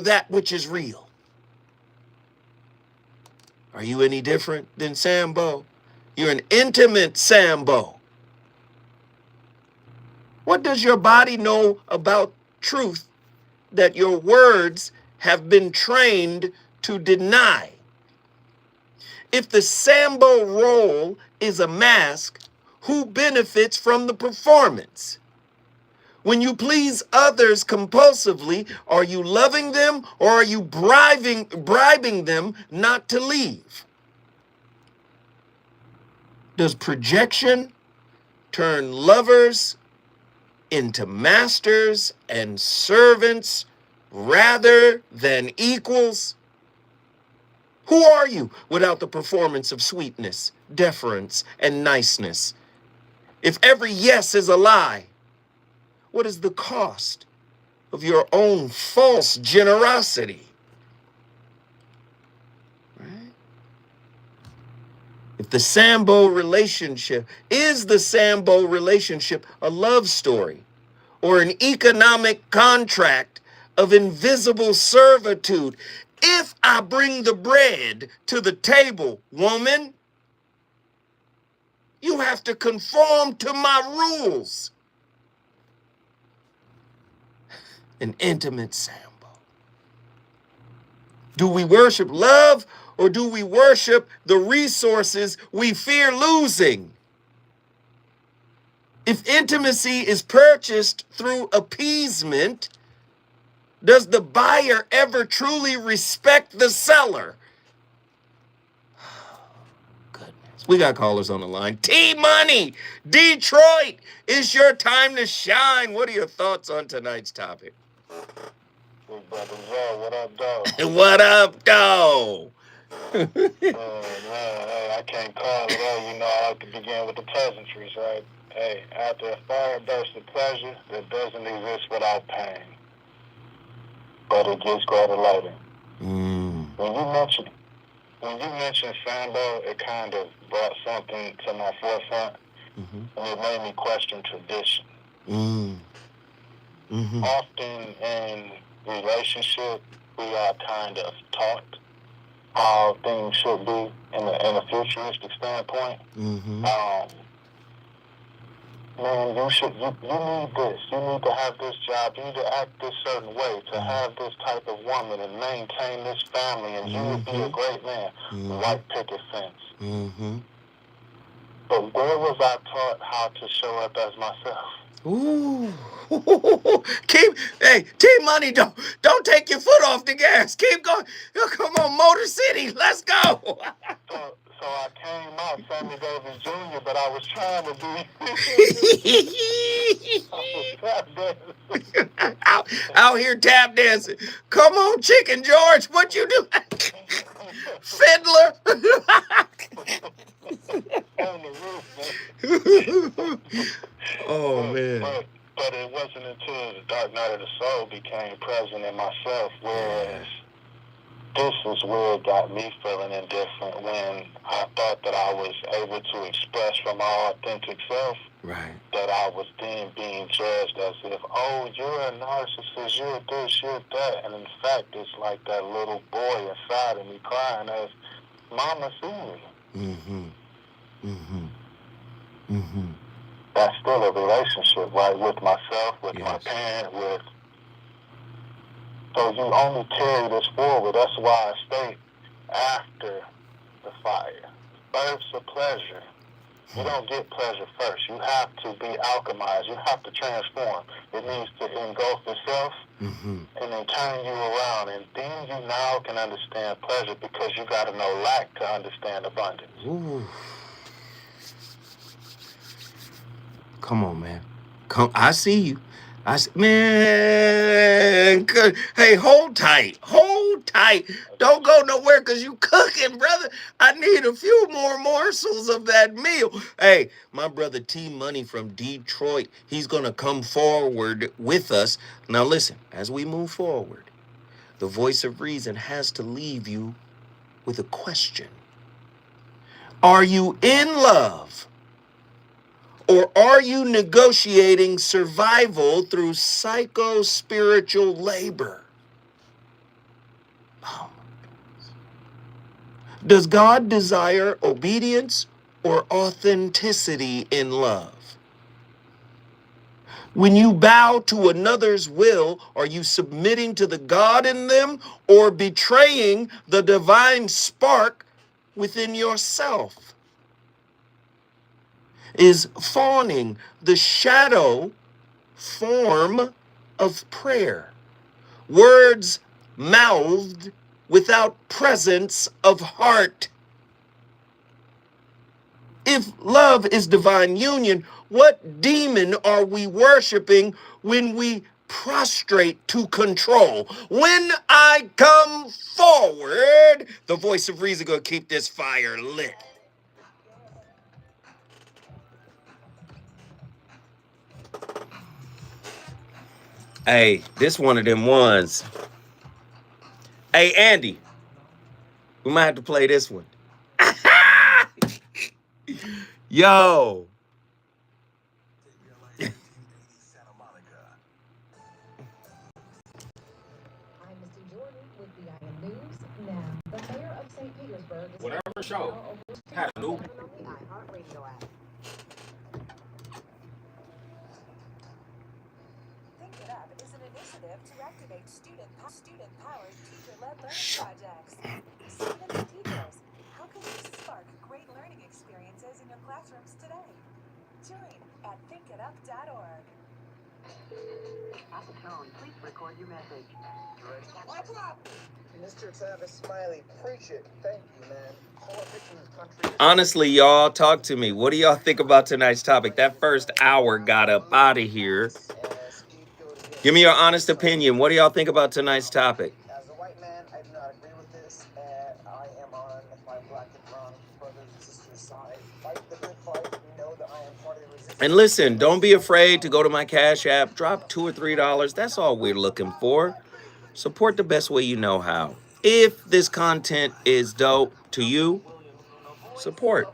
that which is real. Are you any different than Sambo? You're an intimate Sambo. What does your body know about truth that your words have been trained to deny? If the Sambo role is a mask, who benefits from the performance? When you please others compulsively, are you loving them or are you bribing them not to leave? Does projection turn lovers into masters and servants rather than equals? Who are you without the performance of sweetness, deference, and niceness? If every yes is a lie, what is the cost of your own false generosity? Right? If the Sambo relationship is the Sambo relationship a love story or an economic contract of invisible servitude, if I bring the bread to the table, woman, you have to conform to my rules. An intimate Sambo. Do we worship love or do we worship the resources we fear losing? If intimacy is purchased through appeasement, does the buyer ever truly respect the seller? Goodness. We got callers on the line. T-Money, Detroit, it's your time to shine. What are your thoughts on tonight's topic? Big brother Zoe, what up, though? What up, though? Man, hey, I can't call it all. You know, I like to begin with the pleasantries, right? Hey, after a fire burst of pleasure that doesn't exist without pain, but it gets greater later. When you mentioned Sambo, it kind of brought something to my forefront, and it made me question tradition. Often in relationship, we are kind of taught how things should be in a futuristic standpoint. Man, you need this. You need to have this job. You need to act this certain way to have this type of woman and maintain this family, and you would be a great man. White picket fence. But where was I taught how to show up as myself? Ooh. Hey, T-Money, don't take your foot off the gas. Keep going. Come on, Motor City, let's go. So I came out Sammy Davis Jr., but I was trying to be out here tap dancing. Come on, Chicken George, what you do? Fiddler. on the roof. Oh, man. But it wasn't until the dark night of the soul became present in myself, whereas this is where it got me feeling indifferent, when I thought that I was able to express from my authentic self, right, that I was then being judged as if, oh, you're a narcissist, you're this, you're that. And in fact, it's like that little boy inside of me crying as, Mama, see me. That's still a relationship, right, with myself, with my parent, with... So you only carry this forward. That's why I state after the fire. Births of pleasure You don't get pleasure first. You have to be alchemized. You have to transform. It means to engulf yourself and then turn you around. And then you now can understand pleasure because you got to know lack to understand abundance. Ooh. Come on, man. Come, I see you. Man. Hey, hold tight. Hold tight. Don't go nowhere because you cooking, brother. I need a few more morsels of that meal. Hey, my brother T Money from Detroit, he's going to come forward with us. Now, listen, as we move forward, the voice of reason has to leave you with a question. Are you in love? Or are you negotiating survival through psycho-spiritual labor? Oh. Does God desire obedience or authenticity in love? When you bow to another's will, are you submitting to the God in them or betraying the divine spark within yourself? Is fawning the shadow form of prayer? Words mouthed without presence of heart. If love is divine union, what demon are we worshiping when we prostrate to control? When I come forward, the voice of reason gonna keep this fire lit. Hey, this one of them ones. Hey, Andy, we might have to play this one. Yo. Whatever show had a new. Think It Up is an initiative to activate student-powered teacher-led learning projects. Students and teachers, how can you spark great learning experiences in your classrooms today? Join at thinkitup.org. At the tone, please record your message. What's up? Mr. Travis Smiley, preach it. Thank you, man. Honestly, y'all, talk to me. What do y'all think about tonight's topic? That first hour got up out of here. Give me your honest opinion. What do y'all think about tonight's topic? As a white man, I do not agree with this. I am on my black and brown brothers and sisters' side. Fight the good fight. Know that I am part of the resistance. And listen, don't be afraid to go to my Cash App. Drop $2 or $3. That's all we're looking for. Support the best way you know how. If this content is dope to you, support.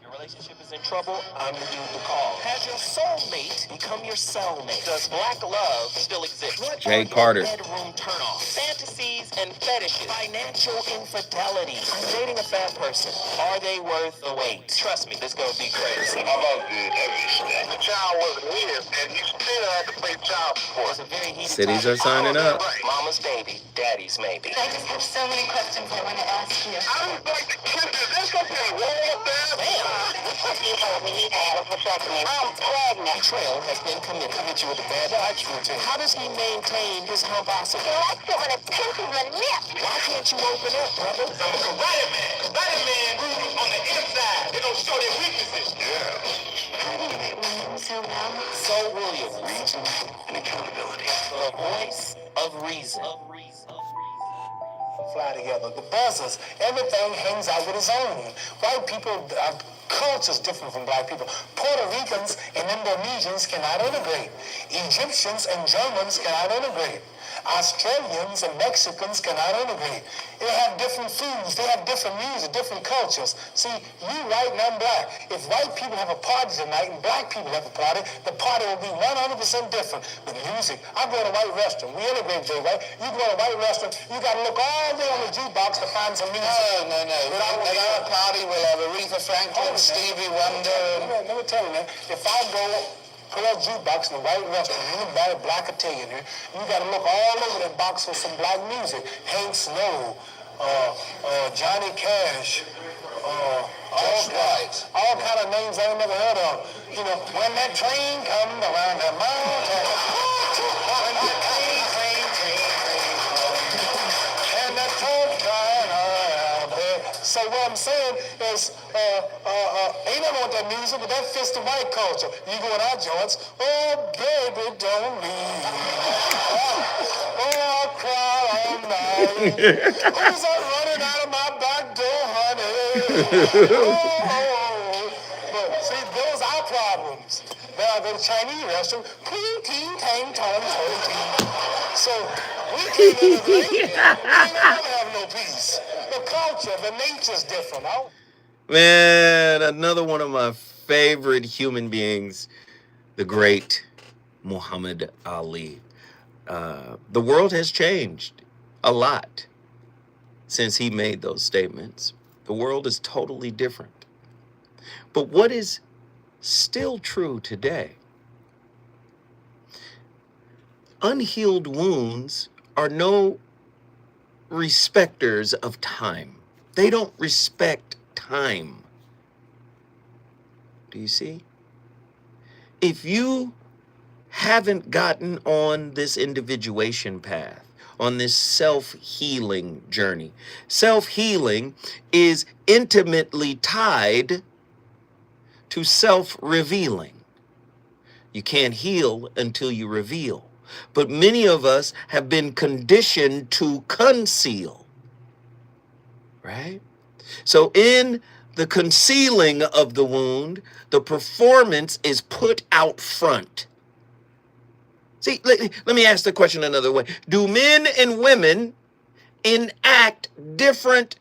Your relationship is in trouble, I'm the dude to call. Has your soulmate become your cellmate? Does black love still exist? What Jay are Carter. your bedroom turnoffs, fantasies, and fetishes? Financial infidelity. I'm dating a fat person. Are they worth the wait? Trust me, this gonna be crazy. How about the heavy stuff? The child wasn't his, and you still had to pay child support. It's a very heated Cities are topic. signing up. Mama's baby, daddy's maybe. I just have so many questions I want to ask you. I was like the kid, is this something wrong with that? You told me he had a vasectomy. I'm pregnant. Betrayal has been committed. Hit you with a bad vibes routine. How does he maintain his humposity? He likes it when it pinches the nip. Why can't you open up, brother? I'm a karate man. Karate man on the inside. They don't show their weaknesses. Yeah. How do you make my name so well? So Williams. Reason and accountability. The voice of reason. Fly together. The buzzers, everything hangs out with its own. White people, culture's different from black people. Puerto Ricans and Indonesians cannot integrate. Egyptians and Germans cannot integrate. Australians and Mexicans cannot integrate. They have different foods, they have different music, different cultures. See, you white and I'm black. If white people have a party tonight and black people have a party, the party will be 100% different. With music, I go to a white restaurant, we integrate, Jay, right? You go to a white restaurant, you gotta look all day on the jukebox to find some music. No. At our party, we'll have Aretha Franklin, Stevie Wonder. Let me tell you, man, if I go pull a jukebox in a white restaurant, anybody black Italian here, you gotta look all over that box for some black music. Hank Snow, Johnny Cash, All kind of names I ain't never heard of. You know, when that train comes around the mountain, when that train and that train crying around there. So what I'm saying is, ain't nothing with that music, but that fits the white culture. You go in our joints, oh baby, don't leave. Oh, I cry all night. Who's that running out of my back door, honey? Oh, but see, those are our problems. Now I go to Chinese restaurant, ping, ting, tang, tong, tong, ting. So we can't integrate. We ain't never have no peace. The culture, the nature's different. Man, another one of my favorite human beings, the great Muhammad Ali. The world has changed a lot since he made those statements. The world is totally different. But what is still true today? Unhealed wounds are no respecters of time. They don't respect time. Do you see? If you haven't gotten on this individuation path, on this self-healing journey, self-healing is intimately tied to self-revealing. You can't heal until you reveal. But many of us have been conditioned to conceal, right? So in the concealing of the wound, the performance is put out front. See, let me ask the question another way. Do men and women enact different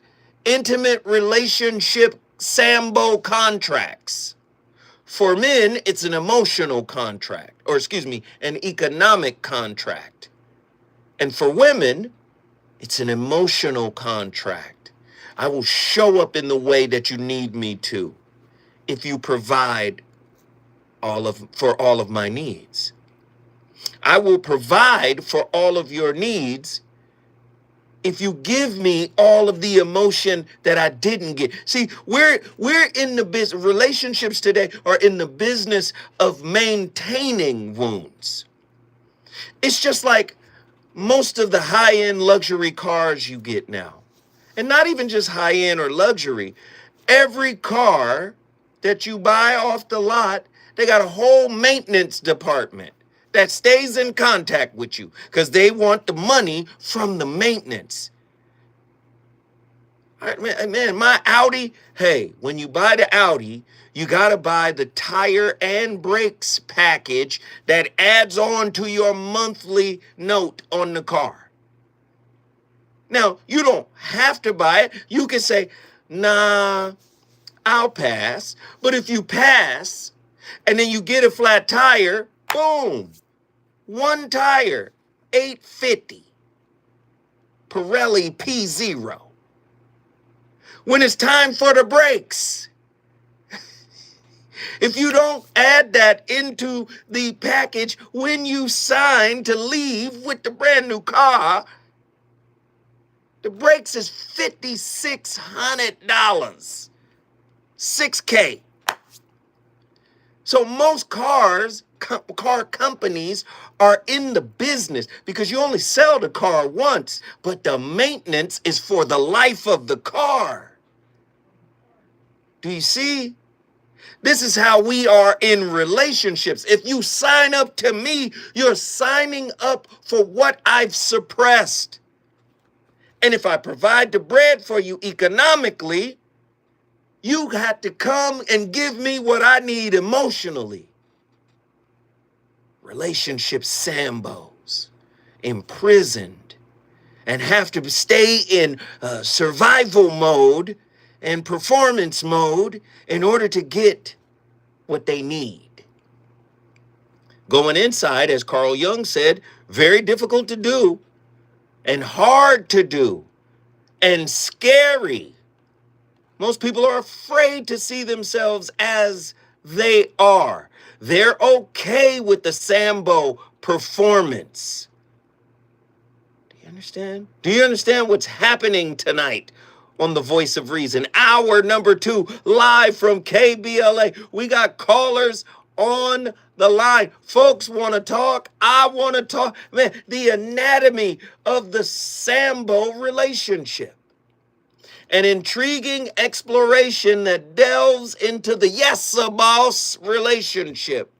intimate relationship Sambo contracts? For men, it's an emotional contract, or an economic contract. And for women, it's an emotional contract. I will show up in the way that you need me to if you provide for all of my needs. I will provide for all of your needs if you give me all of the emotion that I didn't get. See, we're in the business, relationships today are in the business of maintaining wounds. It's just like most of the high-end luxury cars you get now. And not even just high-end or luxury. Every car that you buy off the lot, they got a whole maintenance department that stays in contact with you because they want the money from the maintenance. All right, man, my Audi, hey, when you buy the Audi, you got to buy the tire and brakes package that adds on to your monthly note on the car. Now, you don't have to buy it. You can say, nah, I'll pass. But if you pass and then you get a flat tire, boom, one tire, $850. Pirelli P0. When it's time for the brakes, if you don't add that into the package when you sign to leave with the brand new car, the brakes is $5,600, $6K. So most car companies are in the business because you only sell the car once, but the maintenance is for the life of the car. Do you see? This is how we are in relationships. If you sign up to me, you're signing up for what I've suppressed. And if I provide the bread for you economically, you have to come and give me what I need emotionally. Relationship Sambos, imprisoned, and have to stay in survival mode and performance mode in order to get what they need. Going inside, as Carl Jung said, very difficult to do and hard to do and scary. Most people are afraid to see themselves as they are. They're okay with the Sambo performance. Do you understand? Do you understand what's happening tonight? on the Voice of Reason. Hour number 2, live from KBLA. We got callers on the line. Folks want to talk. I want to talk. Man, the anatomy of the Sambo relationship. An intriguing exploration that delves into the Yessah boss relationship,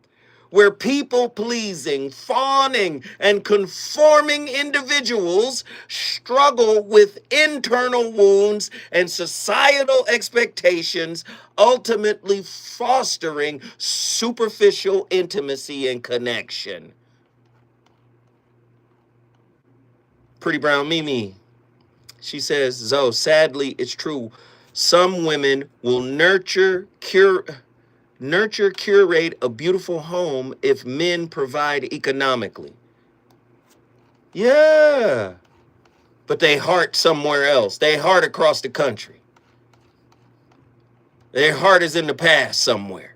where people-pleasing, fawning, and conforming individuals struggle with internal wounds and societal expectations, ultimately fostering superficial intimacy and connection. Pretty Brown Mimi, she says, Zoe, sadly, it's true. Some women will nurture, curate a beautiful home if men provide economically. Yeah. But they heart somewhere else. They heart across the country. Their heart is in the past somewhere.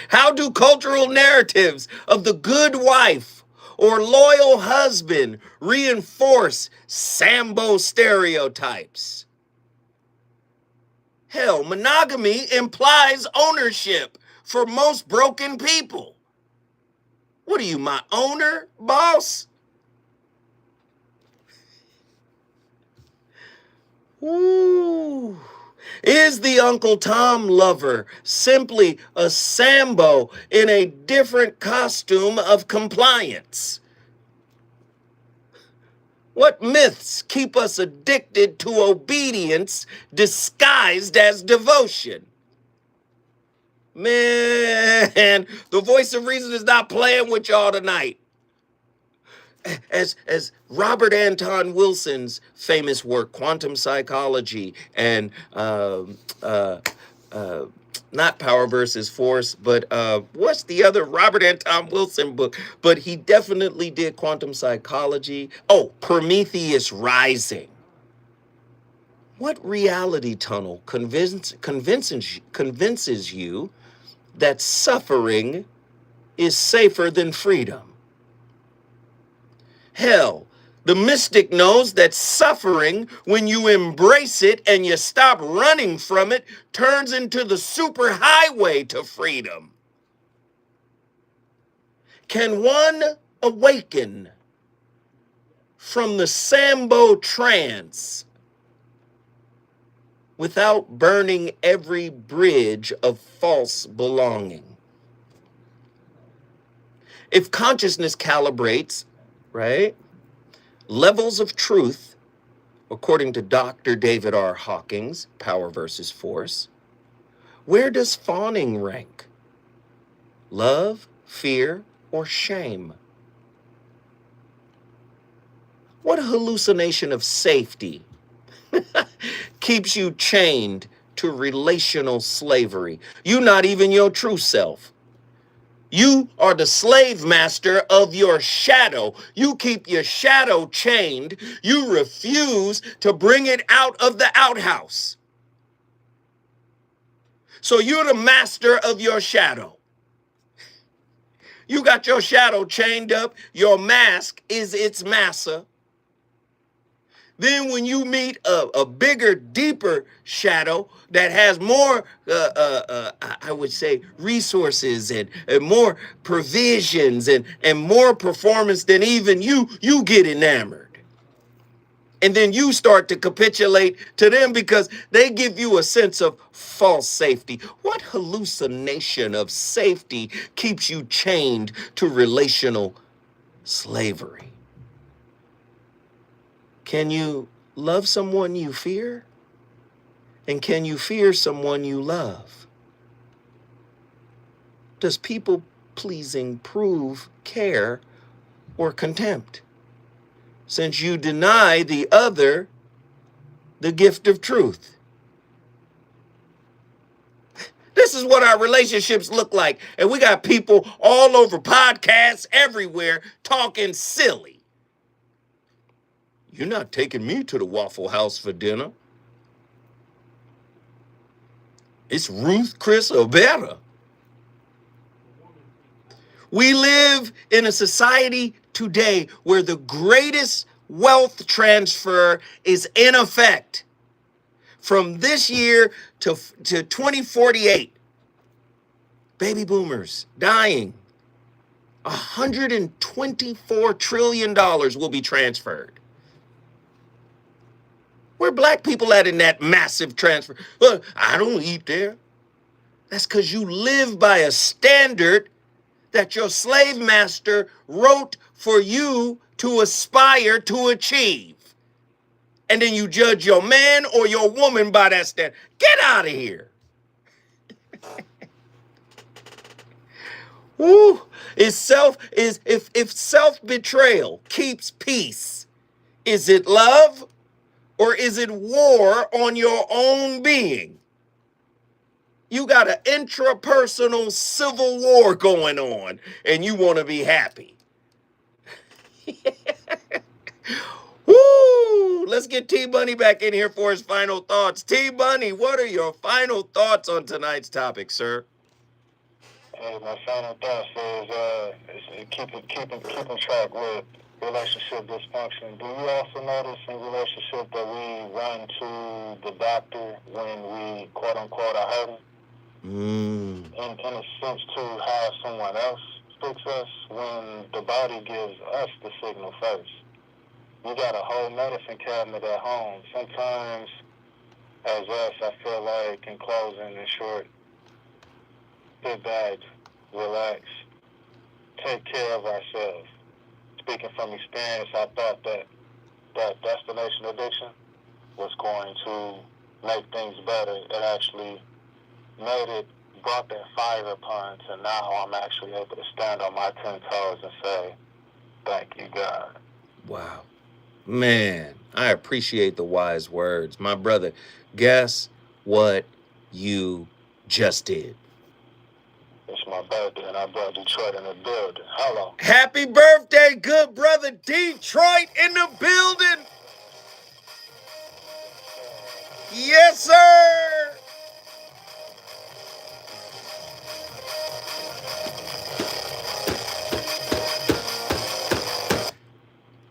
How do cultural narratives of the good wife or loyal husband reinforce Sambo stereotypes? Hell, monogamy implies ownership for most broken people. What are you, my owner, boss? Ooh. Is the Uncle Tom lover simply a Sambo in a different costume of compliance? What myths keep us addicted to obedience disguised as devotion? Man, the Voice of Reason is not playing with y'all tonight. As Robert Anton Wilson's famous work, Quantum Psychology, and not Power versus Force, but what's the other Robert Anton Wilson book? But he definitely did Quantum Psychology. Oh, Prometheus Rising. What reality tunnel convinces you that suffering is safer than freedom? Hell, the mystic knows that suffering, when you embrace it and you stop running from it, turns into the superhighway to freedom. Can one awaken from the Sambo trance without burning every bridge of false belonging? If consciousness calibrates, right, levels of truth, according to Dr. David R. Hawkins, Power versus Force, where does fawning rank? Love, fear, or shame? What hallucination of safety keeps you chained to relational slavery? You not even your true self. You are the slave master of your shadow. You keep your shadow chained. You refuse to bring it out of the outhouse. So you're the master of your shadow. You got your shadow chained up. Your mask is its massa. Then when you meet a bigger, deeper shadow that has more, I would say, resources and more provisions and more performance than even you get enamored. And then you start to capitulate to them because they give you a sense of false safety. What hallucination of safety keeps you chained to relational slavery? Can you love someone you fear? And can you fear someone you love? Does people pleasing prove care or contempt? Since you deny the other the gift of truth. This is what our relationships look like. And we got people all over podcasts everywhere talking silly. You're not taking me to the Waffle House for dinner. It's Ruth, Chris, or Vera. We live in a society today where the greatest wealth transfer is in effect. From this year to 2048, baby boomers dying. $124 trillion will be transferred. Where black people at in that massive transfer? Well, I don't eat there. That's because you live by a standard that your slave master wrote for you to aspire to achieve. And then you judge your man or your woman by that standard. Get out of here. Woo. If self-betrayal keeps peace, is it love or is it war on your own being? You got an intrapersonal civil war going on and you want to be happy. Woo! Let's get T-Bunny back in here for his final thoughts. T-Bunny, what are your final thoughts on tonight's topic, sir? My final thoughts is keeping track with relationship dysfunction. Do you also notice in relationship that we run to the doctor when we quote unquote are hurting? In a sense to have someone else fix us when the body gives us the signal first. You got a whole medicine cabinet at home. Sometimes, as us, I feel like, in closing, in short, sit back, relax, take care of ourselves. Speaking from experience, I thought that destination addiction was going to make things better. It actually brought that fire upon to now I'm actually able to stand on my 10 toes and say, thank you, God. Wow. Man, I appreciate the wise words. My brother, guess what you just did? It's my birthday and I brought Detroit in the building. Hello. Happy birthday, good brother. Detroit in the building. Yes, sir.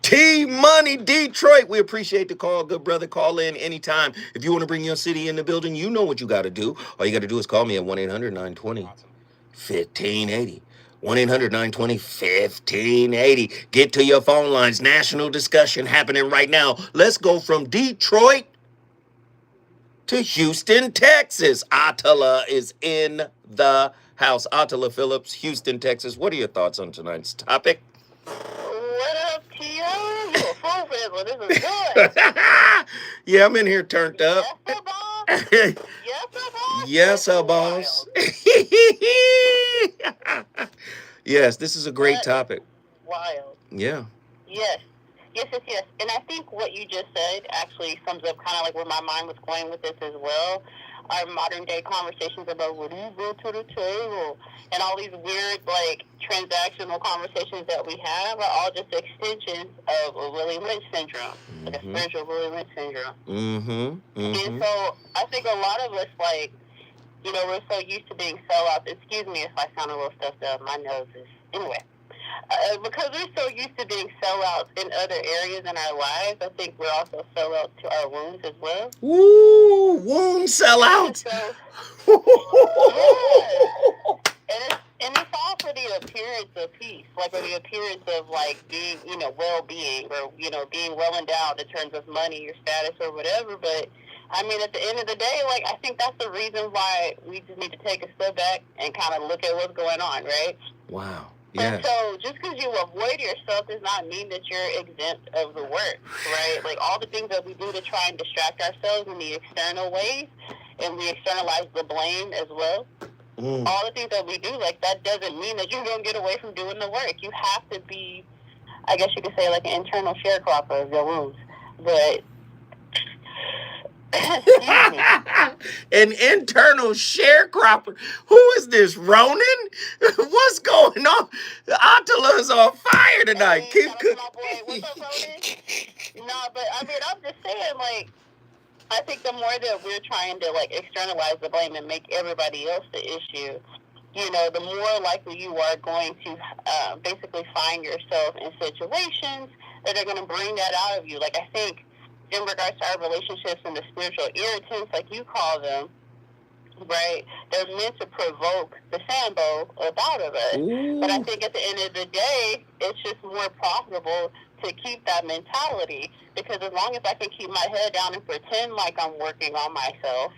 T-Money Detroit. We appreciate the call, good brother. Call in anytime. If you want to bring your city in the building, you know what you got to do. All you got to do is call me at 1-800-920-1580. 1-800-920-1580. Get to your phone lines. National discussion happening right now. Let's go from Detroit to Houston, Texas. Attila is in the house. Attila Phillips, Houston, Texas. What are your thoughts on tonight's topic? What up, T.O.? You a full fizzle. This is good. Yeah, I'm in here turned up. Yes, sir, Yes, boss. sir, boss. Yes, this is a great topic. Wild. Yeah. Yes. And I think what you just said actually sums up kind of like where my mind was going with this as well. Our modern day conversations about what do you bring to the table and all these weird like transactional conversations that we have are all just extensions of a Willie Lynch syndrome, like a spiritual Willie Lynch syndrome. And so I think a lot of us like, you know, we're so used to being sellouts. Excuse me if I sound a little stuffed up. My nose is anyway. Because we're so used to being sellouts in other areas in our lives, I think we're also sellouts to our wounds as well. Ooh, wound sellouts. So, and it's all for the appearance of peace, like, or the appearance of, like, being, you know, well-being, or, you know, being well endowed in terms of money or status or whatever. But, I mean, at the end of the day, like, I think that's the reason why we just need to take a step back and kind of look at what's going on, right? Wow. Yeah. And so just because you avoid yourself does not mean that you're exempt of the work, right? Like all the things that we do to try and distract ourselves in the external ways, and we externalize the blame as well. All the things that we do, like that doesn't mean that you're going to get away from doing the work. You have to be, I guess you could say, like an internal sharecropper of your wounds. But an internal sharecropper. Who is this, Ronan? What's going on? Attila's on fire tonight. Hey, Keep cooking. What's up, Ronan? No, but I mean, I'm just saying, like, I think the more that we're trying to like externalize the blame and make everybody else the issue, you know, the more likely you are going to basically find yourself in situations that are going to bring that out of you. Like, I think in regards to our relationships and the spiritual irritants, like you call them, right, they're meant to provoke the Sambo out of us. Ooh. But I think at the end of the day, it's just more profitable to keep that mentality, because as long as I can keep my head down and pretend like I'm working on myself,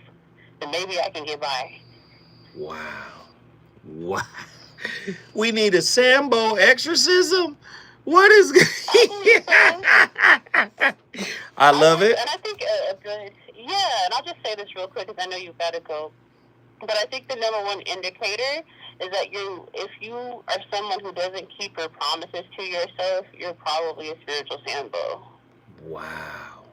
then maybe I can get by. Wow. Wow. We need a Sambo exorcism? What is I love it. And I think a good, and I'll just say this real quick because I know you've got to go. But I think the number one indicator is that if you are someone who doesn't keep your promises to yourself, you're probably a spiritual Sambo. Wow.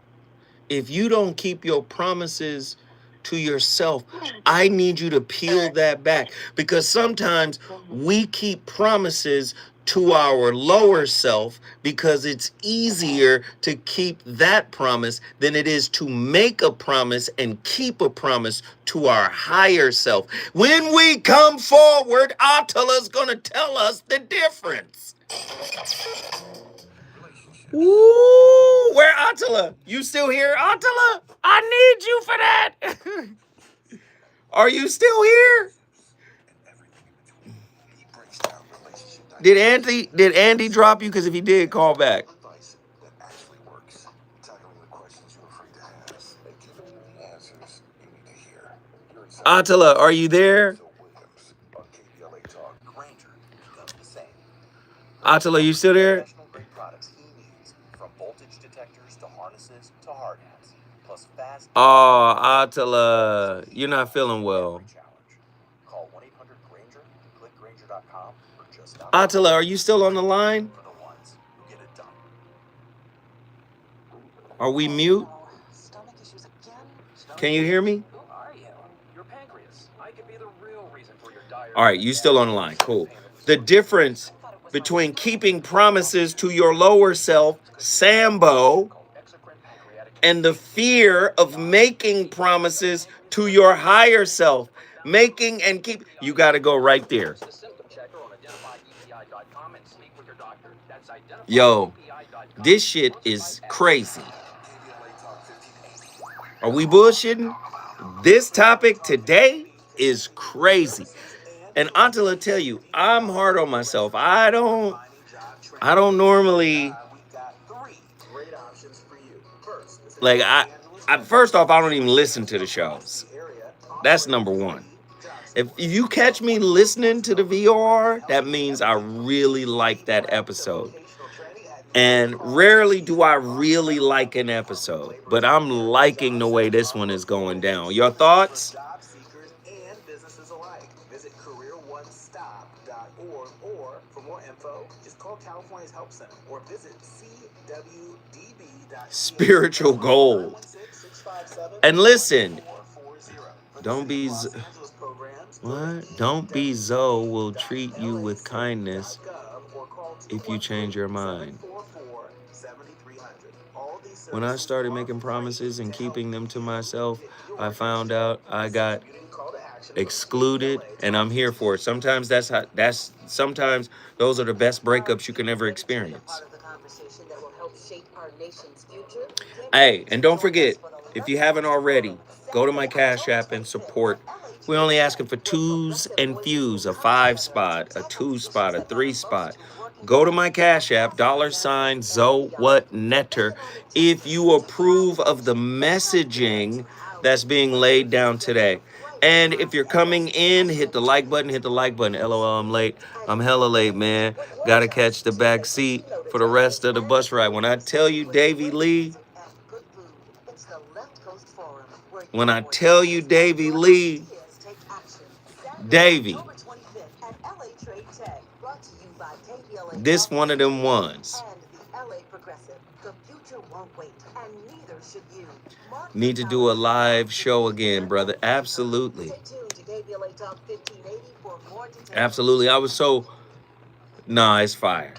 If you don't keep your promises to yourself, I need you to peel that back, because sometimes we keep promises to our lower self because it's easier to keep that promise than it is to make a promise and keep a promise to our higher self. When we come forward, Attala's gonna tell us the difference. Ooh, where Attala? You still here, Attala? I need you for that. Are you still here? Did Andy drop you? Because if he did, call back. Advice that actually works. Tackling the questions you're afraid to ask and giving you the answers you need to hear. You're excited. Attala, are you there? Williams on KBLA Talk. Granger does the same. Attala, you still there? Professional grade products he needs, from voltage detectors to harnesses to hard hats, plus fast. Oh, Attala, you're not feeling well. Call 1-800-GRANGER, click Granger.com, or just stop. Attala, are you still on the line? For the ones who get it done. Are we mute? Stomach issues again? Can you hear me? Who are you? Your pancreas. I could be the real reason for your dire. All right, you still on the line. Cool. The difference between keeping promises to your lower self, Sambo, and the fear of making promises to your higher self, making and keep, you got to go right there. Yo, this shit is crazy. Are we bullshitting? This topic today is crazy. And Attala tell you, I'm hard on myself. I don't normally, like, I first off, I don't even listen to the shows. That's number one. If you catch me listening to the VOR, that means I really like that episode. And rarely do I really like an episode, but I'm liking the way this one is going down. Your thoughts? Job seekers and businesses alike. Visit careeronestop.org, or for more info, just call California's Help Center or visit cwdb.ca. Spiritual gold. And listen, don't be Zoe will treat you with kindness if you change your mind. When I started making promises and keeping them to myself, I found out I got excluded, and I'm here for it. Sometimes sometimes those are the best breakups you can ever experience. Hey, and don't forget, if you haven't already, go to my Cash App and support. We're only asking for twos and fews, a 5-spot, a 2-spot, a 3-spot. Go to my Cash App, $Zoe if you approve of the messaging that's being laid down today. And if you're coming in, hit the like button, LOL, I'm late. I'm hella late, man. Gotta catch the back seat for the rest of the bus ride. When I tell you Davy Lee, Davy, this one of them ones. Need to do a live show again, brother. Absolutely. Absolutely. I was so... Nah, it's fire.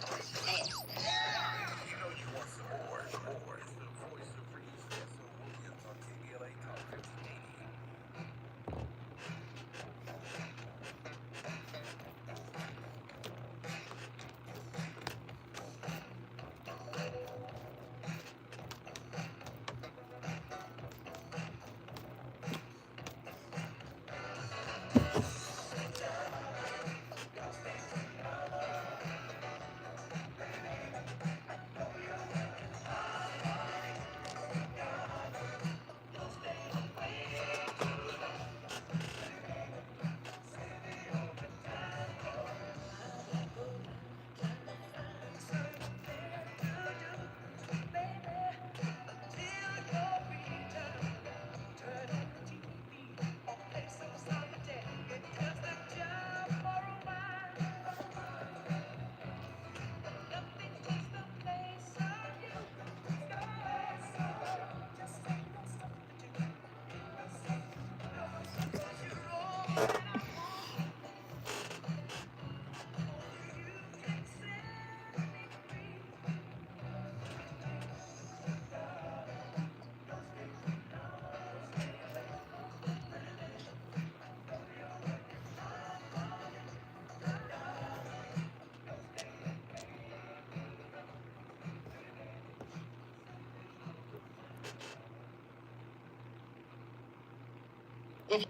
If you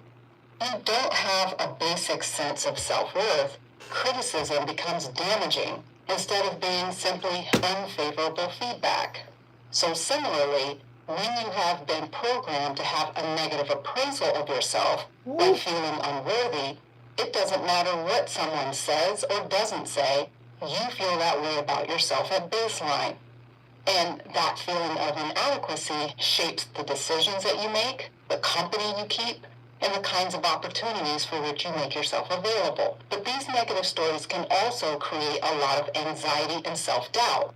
don't have a basic sense of self-worth, criticism becomes damaging instead of being simply unfavorable feedback. So similarly, when you have been programmed to have a negative appraisal of yourself by feeling unworthy, it doesn't matter what someone says or doesn't say, you feel that way about yourself at baseline. And that feeling of inadequacy shapes the decisions that you make, the company you keep, and the kinds of opportunities for which you make yourself available. But these negative stories can also create a lot of anxiety and self-doubt.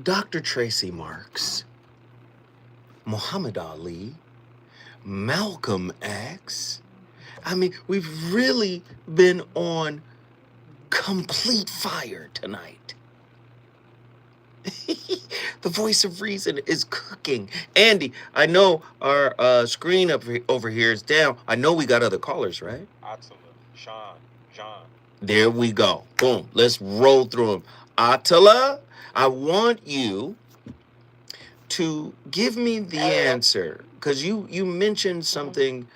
Dr. Tracy Marks, Muhammad Ali, Malcolm X. I mean, we've really been on complete fire tonight. The voice of reason is cooking. Andy, I know our screen over here is down. I know we got other callers, right? Attila, Sean, John. There we go. Boom. Let's roll through them. Attila, I want you to give me the answer, because you mentioned something,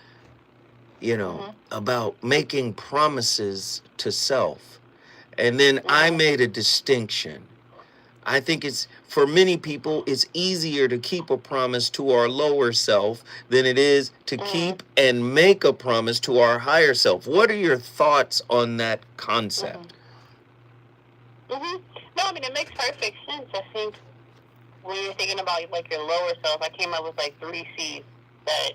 about making promises to self. And then I made a distinction. I think for many people, it's easier to keep a promise to our lower self than it is to keep and make a promise to our higher self. What are your thoughts on that concept? No, I mean, it makes perfect sense. I think when you're thinking about like your lower self, I came up with like 3 C's that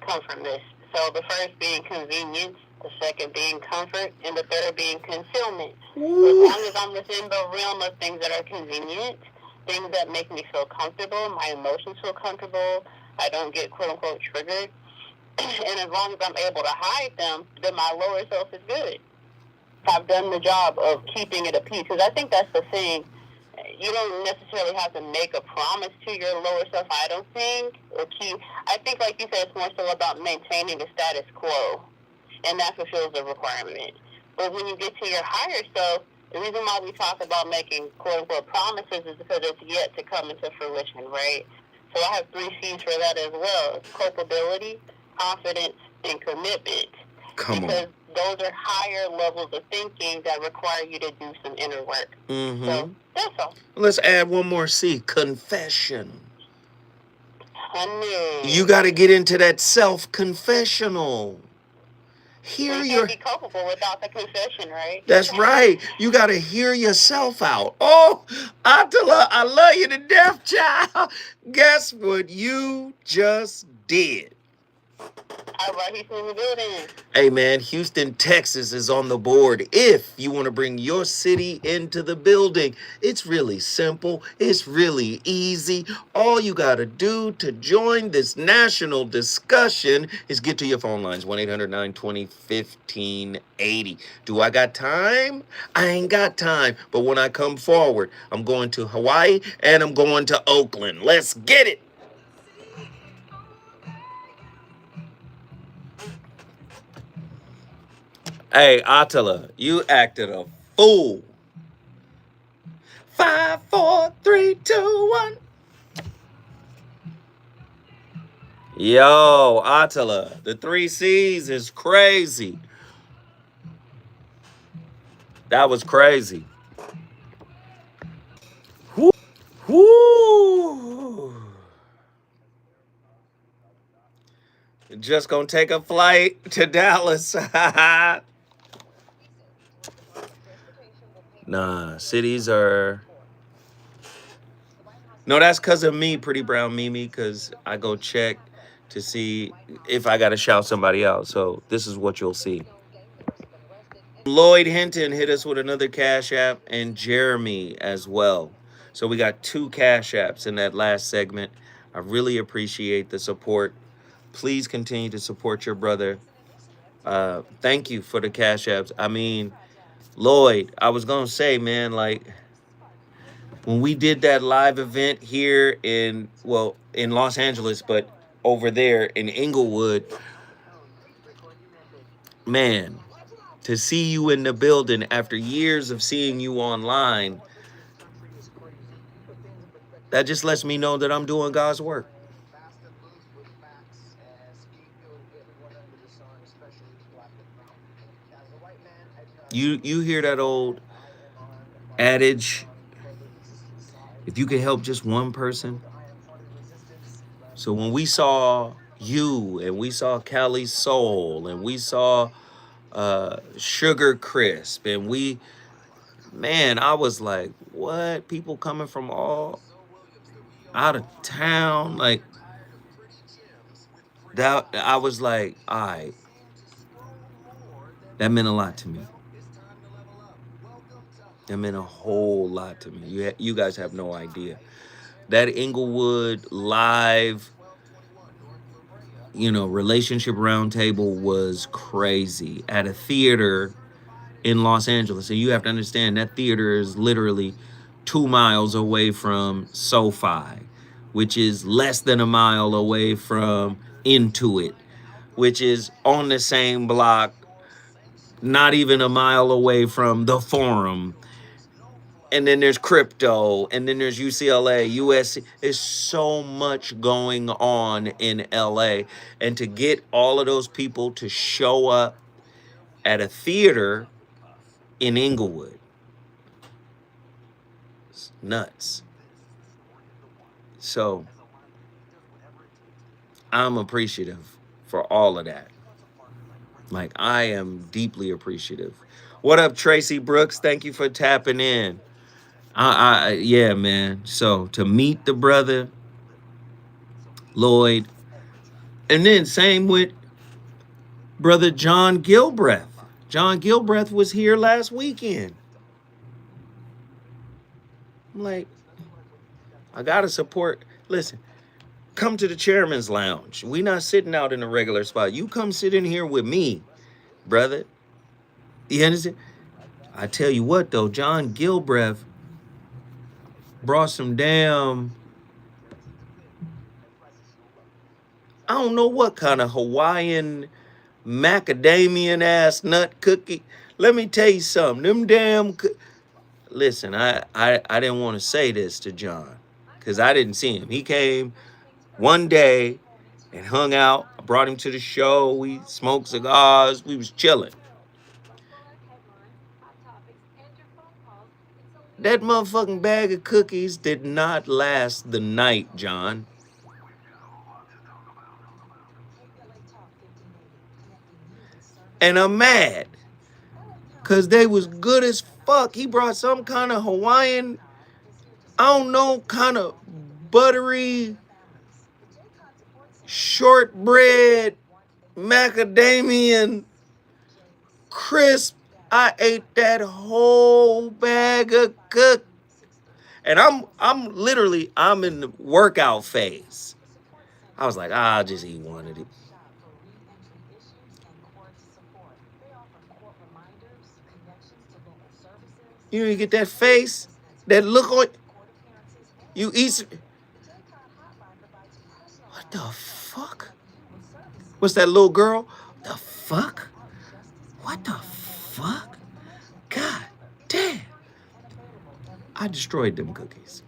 come from this. So the first being convenience, the second being comfort, and the third being concealment. As long as I'm within the realm of things that are convenient, things that make me feel comfortable, my emotions feel comfortable, I don't get quote unquote triggered, and as long as I'm able to hide them, then my lower self is good. I've done the job of keeping it at peace, because I think that's the thing. You don't necessarily have to make a promise to your lower self, I don't think. I think, like you said, it's more so about maintaining the status quo, and that fulfills the requirement. But when you get to your higher self, the reason why we talk about making quote-unquote promises is because it's yet to come into fruition, right? So I have 3 C's for that as well. Culpability, confidence, and commitment. Because those are higher levels of thinking that require you to do some inner work. So that's all. Let's add one more C, confession. Honey. You got to get into that self-confessional. You can't be culpable without the confession, right? That's right. You got to hear yourself out. Oh, Attila, I love you to death, child. Guess what you just did? All right, Houston in the building. Hey, man, Houston, Texas is on the board. If you want to bring your city into the building, it's really simple. It's really easy. All you got to do to join this national discussion is get to your phone lines, 1-800-920-1580. Do I got time? I ain't got time. But when I come forward, I'm going to Hawaii and I'm going to Oakland. Let's get it. Hey, Attila, you acted a fool. 5, 4, 3, 2, 1. Yo, Attila, the 3 C's is crazy. That was crazy. Whoo. Just gonna take a flight to Dallas. Nah, cities are... No, that's because of me, Pretty Brown Mimi, because I go check to see if I got to shout somebody out. So this is what you'll see. Lloyd Hinton hit us with another Cash App, and Jeremy as well. So we got 2 Cash Apps in that last segment. I really appreciate the support. Please continue to support your brother. Thank you for the Cash Apps. I mean, Lloyd, I was going to say, man, like, when we did that live event here in Los Angeles, but over there in Inglewood, man, to see you in the building after years of seeing you online, That just lets me know that I'm doing God's work. Fast and loose with facts and scapegoat everyone under the sun, especially black and brown people. As a white man, I do not You hear that old I am on my adage, brother resistance side. if you can help just one person. I am part of resistance. So when we saw you and we saw Cali Soul and we saw Sugar Crisp and man, I was like, what? People coming from all out of town, like that. I was like, all right, that meant a lot to me. That meant a whole lot to me. You guys have no idea. That Inglewood live, relationship roundtable was crazy at a theater in Los Angeles. And you have to understand that theater is literally 2 miles away from SoFi, which is less than a mile away from Intuit, which is on the same block, not even a mile away from the Forum. And then there's crypto, and then there's UCLA, USC. There's so much going on in LA. And to get all of those people to show up at a theater in Inglewood, it's nuts. So I'm appreciative for all of that. Like, I am deeply appreciative. What up, Tracy Brooks? Thank you for tapping in. Yeah, man. So to meet the brother Lloyd, and then same with brother John Gilbreth. John Gilbreth was here last weekend. I'm like, I gotta support. Listen, come to the Chairman's Lounge. We not sitting out in a regular spot. You come sit in here with me, brother. You understand? I tell you what, though, John Gilbreth brought some damn, I don't know what kind of Hawaiian macadamian ass nut cookie. Let me tell you something. Them damn. Listen, I didn't want to say this to John because I didn't see him. He came one day and hung out. I brought him to the show. We smoked cigars. We was chilling. That motherfucking bag of cookies did not last the night, John. And I'm mad because they was good as fuck. He brought some kind of Hawaiian, I don't know, kind of buttery shortbread macadamian crisp. I ate that whole bag of cook. And I'm in the workout phase. I was like, I'll just eat one of it. You get that face, that look on you eat. What the fuck? What's that little girl? The fuck? What the fuck? God damn. I destroyed them cookies.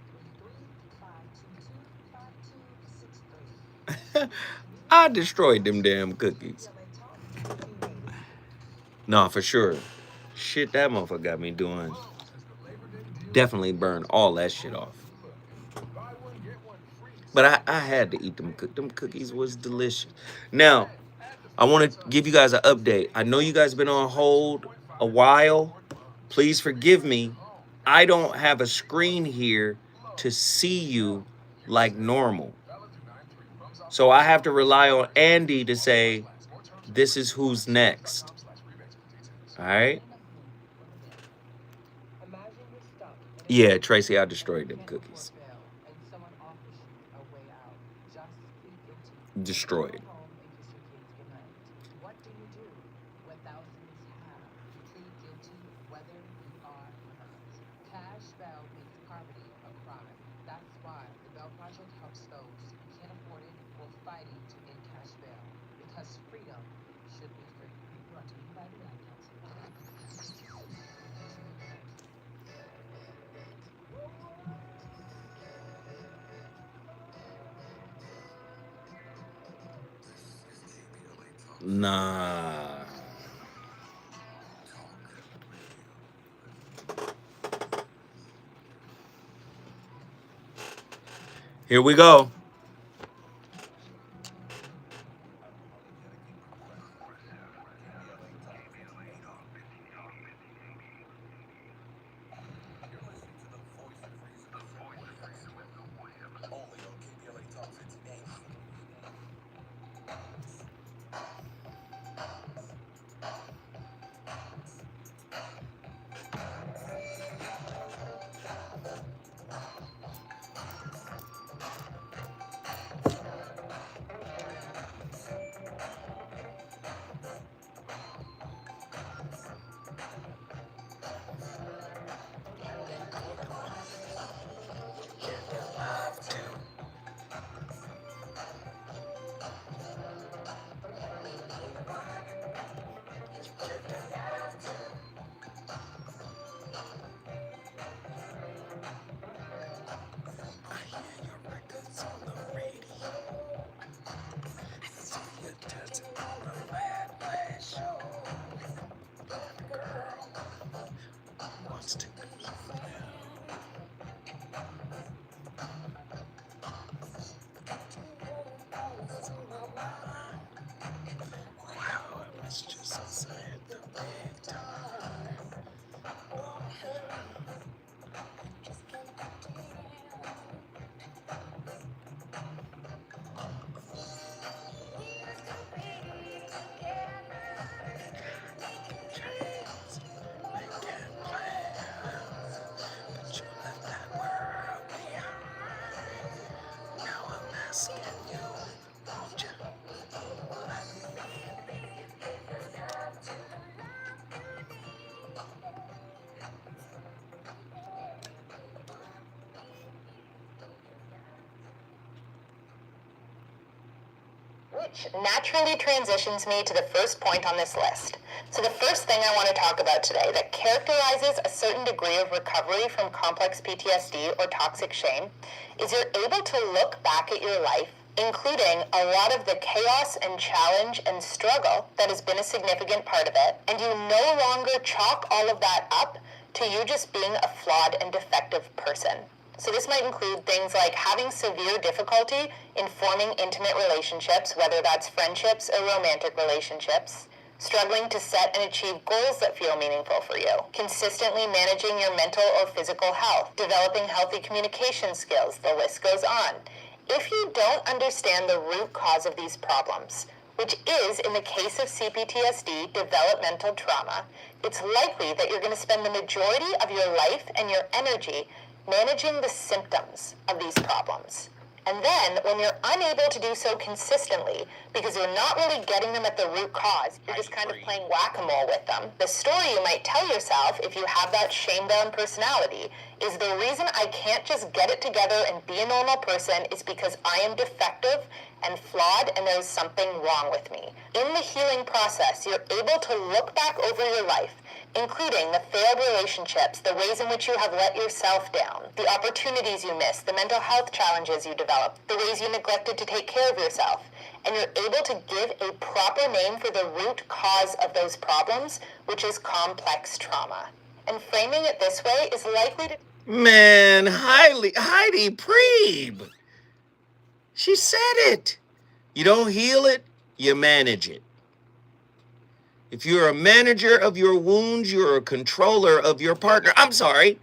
I destroyed them damn cookies. Nah, for sure. Shit that motherfucker got me doing. Definitely burned all that shit off. But I had to eat them. Them cookies was delicious. Now, I want to give you guys an update. I know you guys been on hold a while. Please forgive me. I don't have a screen here to see you like normal. So I have to rely on Andy to say, this is who's next. All right? Yeah, Tracy, I destroyed them cookies. Destroyed. What do you do when thousands have to plead guilty whether you are or not? Cash bail makes poverty a crime. That's why the Bail Project helps those who can't afford it while fighting to end cash bail. Because freedom should be free. Brought to you by the Ad Council. Nah. Here we go. Which naturally transitions me to the first point on this list. So the first thing I want to talk about today that characterizes a certain degree of recovery from complex PTSD or toxic shame is you're able to look back at your life, including a lot of the chaos and challenge and struggle that has been a significant part of it, and you no longer chalk all of that up to you just being a flawed and defective person. So this might include things like having severe difficulty in forming intimate relationships, whether that's friendships or romantic relationships, struggling to set and achieve goals that feel meaningful for you, consistently managing your mental or physical health, developing healthy communication skills, the list goes on. If you don't understand the root cause of these problems, which is, in the case of CPTSD, developmental trauma, it's likely that you're going to spend the majority of your life and your energy managing the symptoms of these problems. And then, when you're unable to do so consistently, because you're not really getting them at the root cause, you're just kind of playing whack-a-mole with them. The story you might tell yourself, if you have that shame-bound personality, is the reason I can't just get it together and be a normal person is because I am defective and flawed and there's something wrong with me. In the healing process, you're able to look back over your life, including the failed relationships, the ways in which you have let yourself down, the opportunities you missed, the mental health challenges you developed, the ways you neglected to take care of yourself, and you're able to give a proper name for the root cause of those problems, which is complex trauma. And framing it this way is likely to... Man, Heidi Prieb. She said it. You don't heal it, you manage it. If you're a manager of your wounds, you're a controller of your partner. I'm sorry.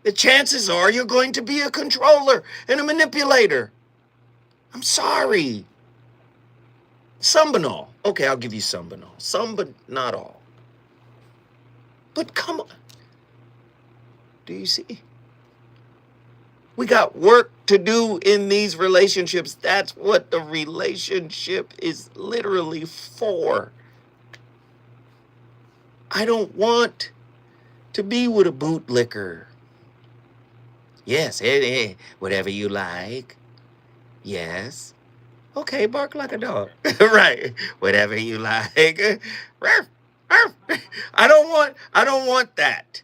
The chances are you're going to be a controller and a manipulator. I'm sorry. Some but all. Okay, I'll give you some but all. Some but not all. But come on. Do you see? We got work to do in these relationships. That's what the relationship is literally for. I don't want to be with a bootlicker. Yes, whatever you like. Yes. Okay, bark like a dog. Right. Whatever you like. I don't want that.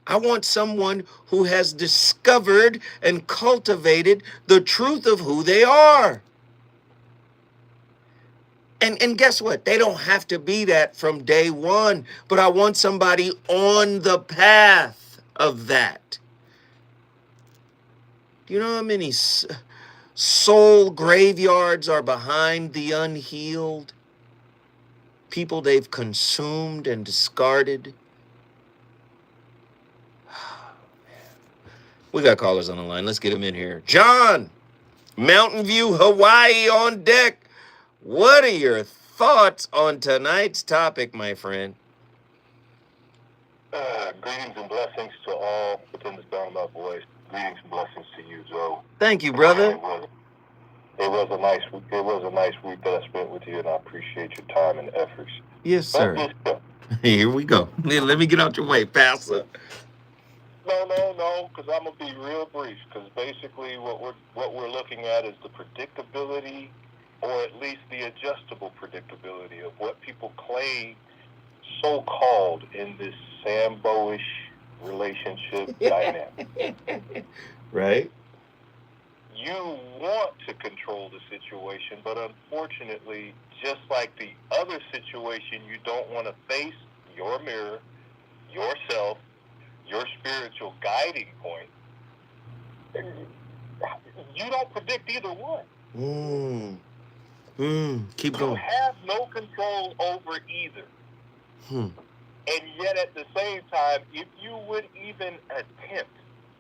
I want someone who has discovered and cultivated the truth of who they are. And guess what? They don't have to be that from day one, but I want somebody on the path of that. Do you know how many soul graveyards are behind the unhealed? People they've consumed and discarded. We got callers on the line. Let's get them in here. John, Mountain View, Hawaii on deck. What are your thoughts on tonight's topic, my friend? Greetings and blessings to all within the sound of my voice. Greetings and blessings to you, Joe. Thank you, brother. It was a nice week. It was a nice week that I spent with you, and I appreciate your time and efforts. Yes, sir. Here we go. Let me get out your way, Pastor. No, because I'm gonna be real brief. Because basically, what we're looking at is the predictability, or at least the adjustable predictability of what people claim, so-called, in this Sambo-ish relationship dynamic. Right. You want to control the situation, but unfortunately, just like the other situation, you don't want to face your mirror, yourself, your spiritual guiding point. You don't predict either one. Keep going. You have no control over either. And yet at the same time, if you would even attempt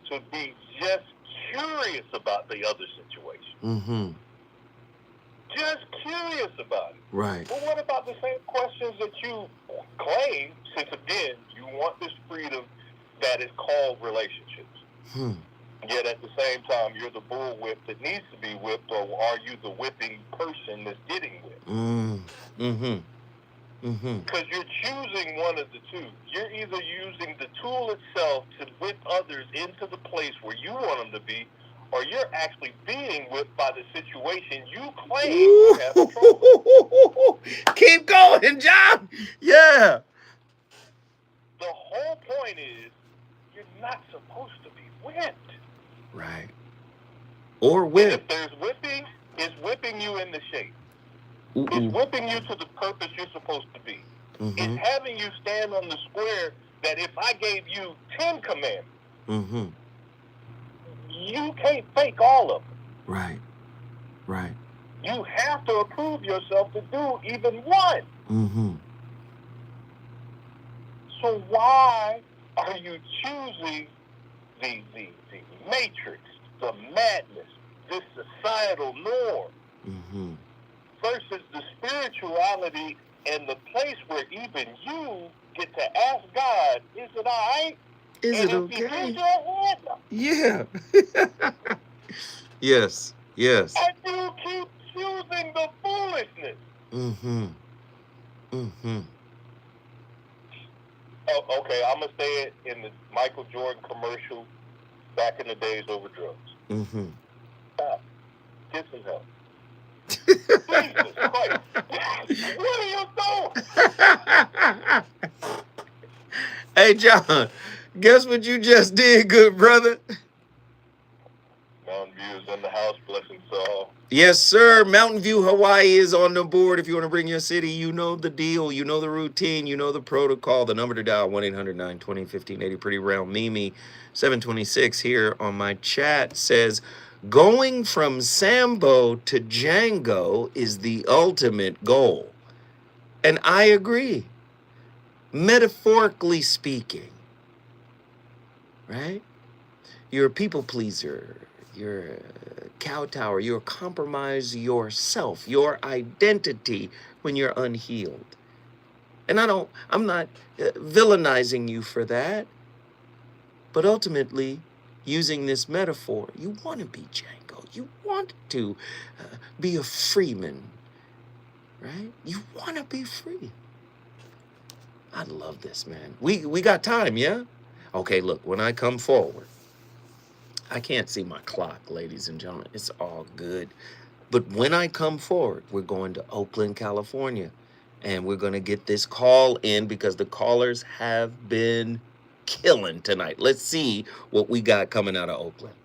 to be just curious about the other situation, just curious about it. Right. Well, what about the same questions that you claim, since again, you want this freedom that is called relationships. Yet at the same time, you're the bullwhip that needs to be whipped, or are you the whipping person that's getting whipped? Because you're choosing one of the two. You're either using the tool itself to whip others into the place where you want them to be, or you're actually being whipped by the situation you claim you have control. Keep going, John. Yeah. The whole point is, you're not supposed to be whipped. Right. Or whip. And if there's whipping, it's whipping you in the shape. It's whipping you to the purpose you're supposed to be. It's having you stand on the square that if I gave you 10 commandments, you can't fake all of them. Right. Right. You have to approve yourself to do even one. So why are you choosing the matrix, the madness, this societal norm, versus the spirituality and the place where even you get to ask God, is it all right? Is it okay? Yeah. Yes. Yes. And you keep choosing the foolishness. Oh, okay, I'm going to say it in the Michael Jordan commercial back in the days over drugs. Stop. Get some help. Jesus Christ. What are you doing? Hey, John, guess what you just did, good brother? Mountain View is in the house. Blessings to all. Yes, sir. Mountain View, Hawaii is on the board. If you want to bring your city, you know the deal. You know the routine. You know the protocol. The number to dial, 1-800-920-1580. Pretty round Mimi. 726 here on my chat says, going from Sambo to Django is the ultimate goal. And I agree. Metaphorically speaking. Right? You're a people pleaser. You're a kowtower. You're compromise yourself, your identity when you're unhealed. And I'm not villainizing you for that. But ultimately, using this metaphor, you want to be Django. You want to be a freeman, right? You want to be free. I love this, man. We got time, yeah? Okay, look, when I come forward, I can't see my clock, ladies and gentlemen. It's all good. But when I come forward, we're going to Oakland, California. And we're going to get this call in because the callers have been killing tonight. Let's see what we got coming out of Oakland.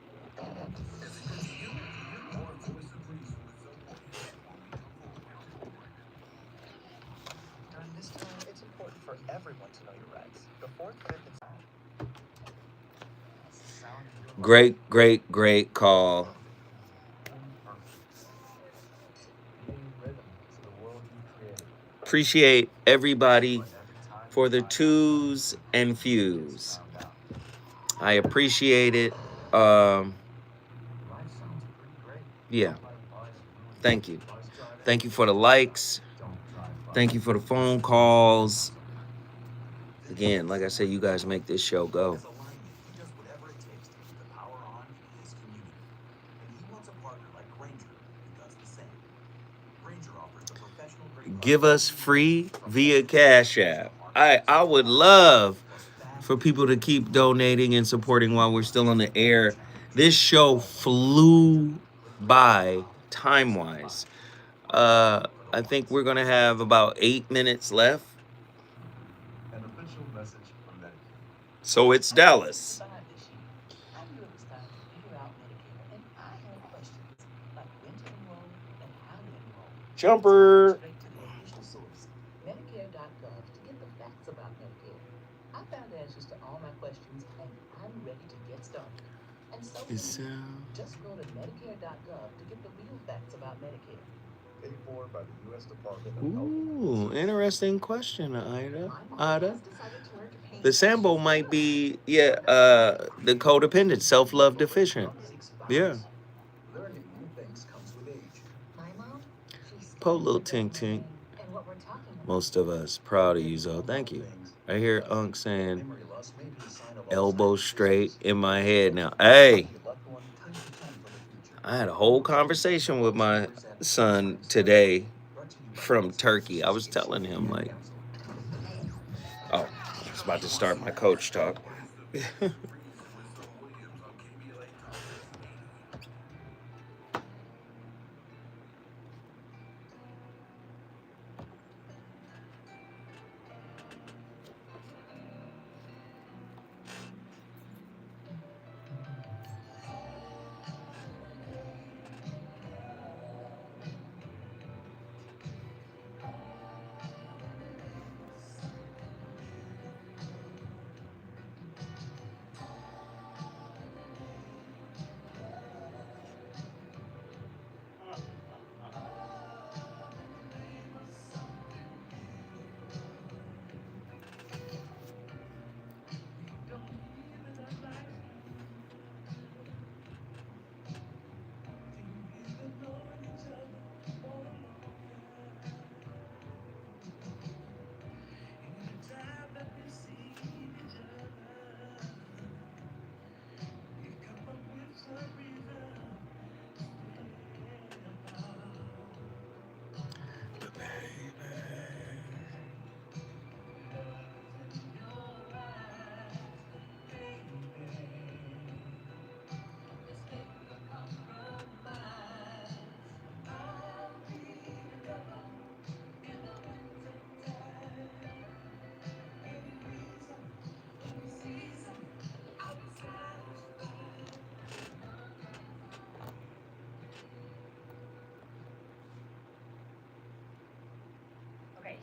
Great, great, great call. Appreciate everybody for the twos and fews. I appreciate it. Yeah. Thank you. Thank you for the likes. Thank you for the phone calls. Again, like I said, you guys make this show go. As a lineman, he does whatever it takes to keep the power on in his community. And he wants a partner like Granger who does the same. Granger offers the professional grade. Give us free via Cash App. I would love for people to keep donating and supporting while we're still on the air. This show flew by time-wise. I think we're gonna have about 8 minutes left. An official message from Medicare. So it's Dallas. I'm really starting to figure out Medicare, and I have questions like when to enroll and how to enroll. Jumper. Straight to the official source, Medicare.gov, to get the facts about Medicare. I found answers to all my questions, and I'm ready to get started. And so It's, just go to Medicare.gov to get the real facts about Medicare. Paid for by the U.S. Department of Health. Ooh, interesting question, Ida. The Sambo might be, the codependent, self-love deficient. Yeah. Learning new things comes with age. My mom, she's Po little tink tink. and what we're talking about. Most of us proud of you, Zo. Thank you. I hear Unc saying, Memory loss may be a sign of elbow Alzheimer's straight disease. in my head now. Hey, Your loved one time to time for the future. I had a whole conversation with my son today from Turkey. I was telling him, like, oh, I was about to start my coach talk.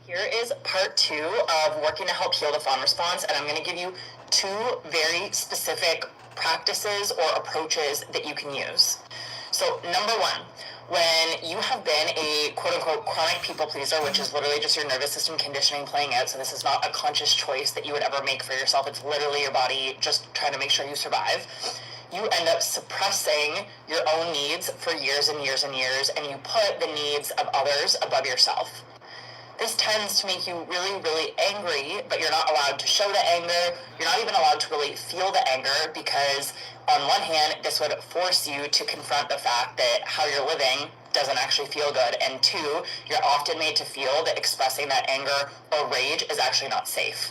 Here is part 2 of working to help heal the fawn response, and I'm going to give you 2 very specific practices or approaches that you can use. So number 1, when you have been a quote-unquote chronic people pleaser, which is literally just your nervous system conditioning playing out, so this is not a conscious choice that you would ever make for yourself, it's literally your body just trying to make sure you survive, you end up suppressing your own needs for years and years and years, and you put the needs of others above yourself. This tends to make you really, really angry, but you're not allowed to show the anger. You're not even allowed to really feel the anger because, on one hand, this would force you to confront the fact that how you're living doesn't actually feel good. And 2, you're often made to feel that expressing that anger or rage is actually not safe.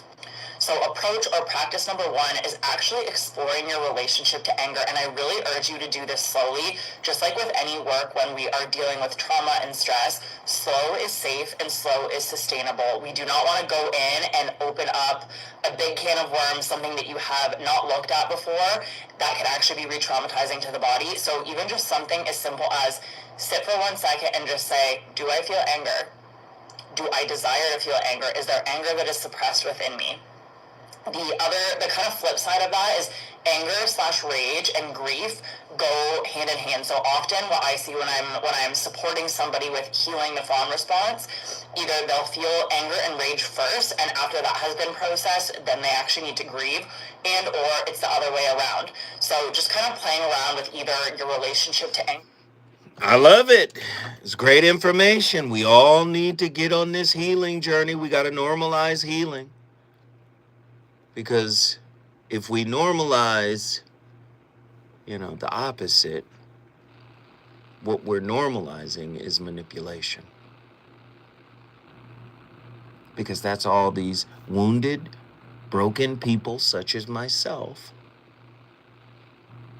So approach or practice number 1 is actually exploring your relationship to anger. And I really urge you to do this slowly. Just like with any work when we are dealing with trauma and stress, slow is safe and slow is sustainable. We do not want to go in and open up a big can of worms, something that you have not looked at before, that can actually be re-traumatizing to the body. So even just something as simple as sit for 1 second and just say, do I feel anger? Do I desire to feel anger? Is there anger that is suppressed within me? The kind of flip side of that is Anger/rage and grief go hand in hand. So often what I see when I'm supporting somebody with healing the fawn response, either they'll feel anger and rage first, and after that has been processed, then they actually need to grieve, and or it's the other way around. So just kind of playing around with either your relationship to anger. I love it. It's great information. We all need to get on this healing journey. We got to normalize healing. Because if we normalize, the opposite, what we're normalizing is manipulation. Because that's all these wounded, broken people, such as myself,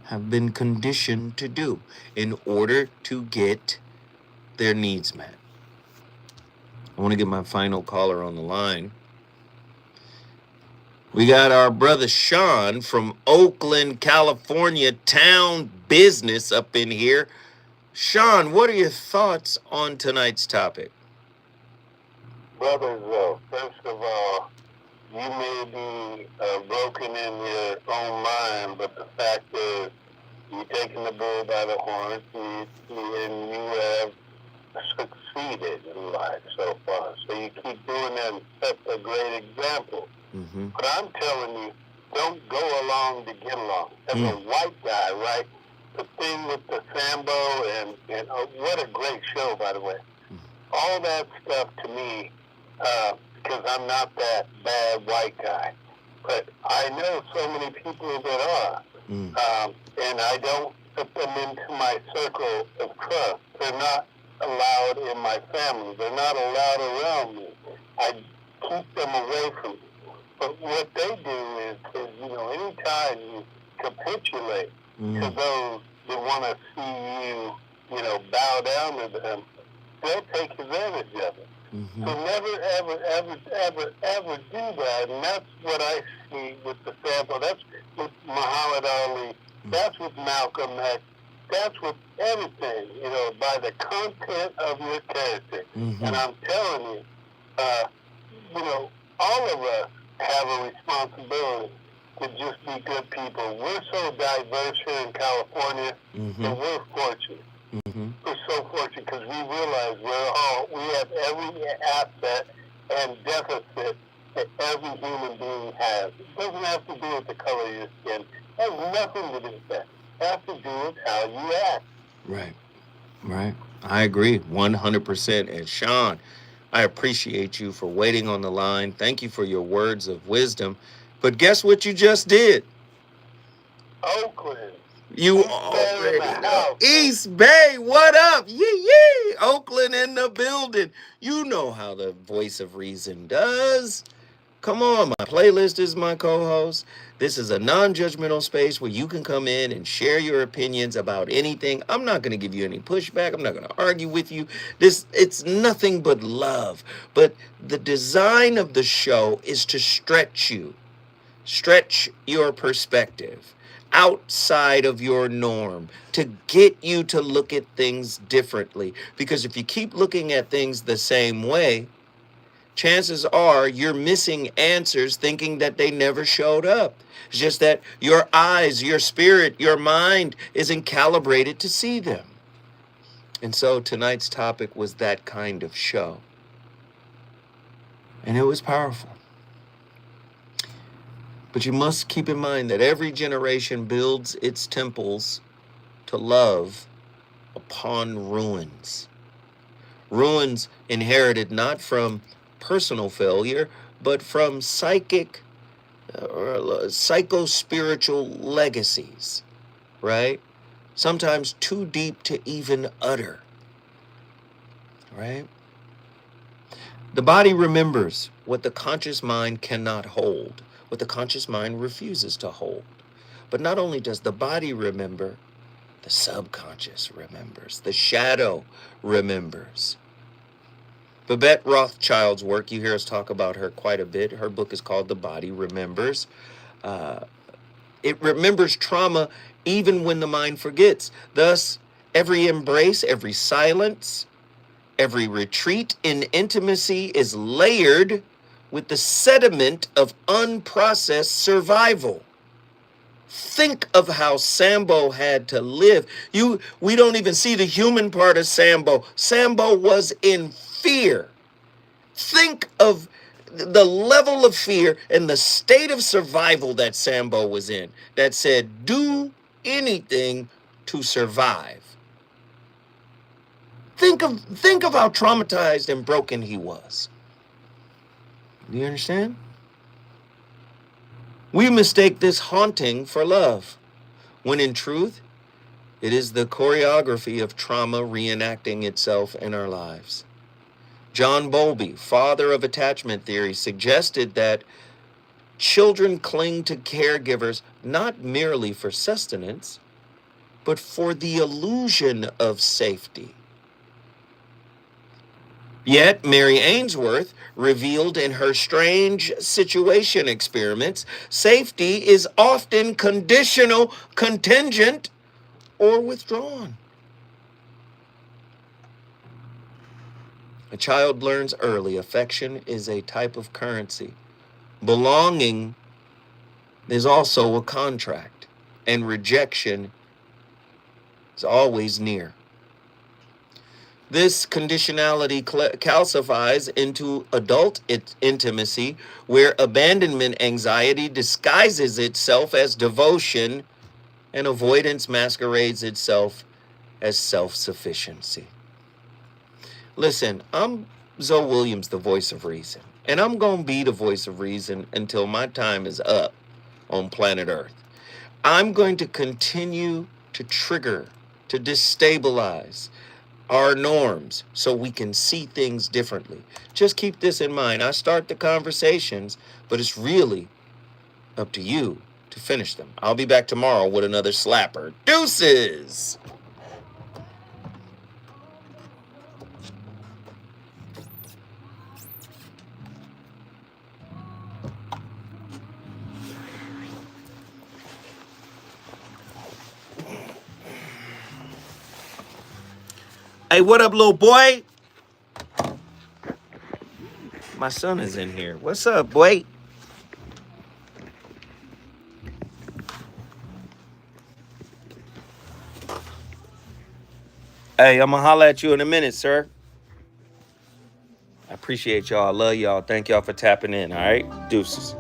have been conditioned to do in order to get their needs met. I want to get my final caller on the line. We got our brother Sean from Oakland, California, town business up in here. Sean, what are your thoughts on tonight's topic? Brothers, first of all, you may be broken in your own mind, but the fact is, you're taking the bull by the horns, and you have succeeded in life so far. So you keep doing that and set a great example. Mm-hmm. But I'm telling you, don't go along to get along. As a white guy, right? The thing with the Sambo and what a great show, by the way. All that stuff to me, because I'm not that bad white guy. But I know so many people that are. And I don't put them into my circle of trust. They're not allowed in my family. They're not allowed around me. I keep them away from me. But what they do is anytime you capitulate to those that want to see you, bow down to them, they'll take advantage of it. So never, ever, ever, ever, ever do that. And that's what I see with the Sambo. That's with Muhammad Ali. That's with Malcolm X. That's with everything, by the content of your character. And I'm telling you, all of us have a responsibility to just be good people. We're so diverse here in California that we're fortunate. We're so fortunate because we realize we have every asset and deficit that every human being has. It doesn't have to do with the color of your skin. It has nothing to do with that. It has to do with how you act. Right. I agree 100%. And Sean, I appreciate you for waiting on the line. Thank you for your words of wisdom. But guess what you just did? Oakland. You already know. East Bay, what up? Yee. Oakland in the building. You know how the voice of reason does. Come on, my playlist is my co-host. This is a non-judgmental space where you can come in and share your opinions about anything. I'm not going to give you any pushback. I'm not going to argue with you. It's nothing but love. But the design of the show is to stretch you. Stretch your perspective outside of your norm, to get you to look at things differently. Because if you keep looking at things the same way, chances are you're missing answers thinking that they never showed up. It's just that your eyes, your spirit, your mind isn't calibrated to see them. And so tonight's topic was that kind of show. And it was powerful. But you must keep in mind that every generation builds its temples to love upon ruins. Ruins inherited not from personal failure, but from psychic or psycho-spiritual legacies, right? Sometimes too deep to even utter, right? The body remembers what the conscious mind cannot hold, what the conscious mind refuses to hold. But not only does the body remember, the subconscious remembers, the shadow remembers. Babette Rothschild's work, you hear us talk about her quite a bit. Her book is called The Body Remembers. It remembers trauma even when the mind forgets. Thus, every embrace, every silence, every retreat in intimacy is layered with the sediment of unprocessed survival. Think of how Sambo had to live. We don't even see the human part of Sambo. Sambo was in fear. Think of the level of fear and the state of survival that Sambo was in, that said, do anything to survive. Think of how traumatized and broken he was. Do you understand? We mistake this haunting for love, when in truth, it is the choreography of trauma reenacting itself in our lives. John Bowlby, father of attachment theory, suggested that children cling to caregivers not merely for sustenance, but for the illusion of safety. Yet, Mary Ainsworth revealed in her strange situation experiments, safety is often conditional, contingent, or withdrawn. A child learns early affection is a type of currency. Belonging is also a contract, and rejection is always near. This conditionality calcifies into adult intimacy, where abandonment anxiety disguises itself as devotion and avoidance masquerades itself as self-sufficiency. Listen, I'm Zoe Williams, the voice of reason, and I'm going to be the voice of reason until my time is up on planet Earth. I'm going to continue to trigger, to destabilize our norms so we can see things differently. Just keep this in mind. I start the conversations, but it's really up to you to finish them. I'll be back tomorrow with another slapper. Deuces! Hey, what up, little boy? My son is in here. What's up, boy? Hey, I'm gonna holler at you in a minute, sir. I appreciate y'all. I love y'all. Thank y'all for tapping in. All right? Deuces.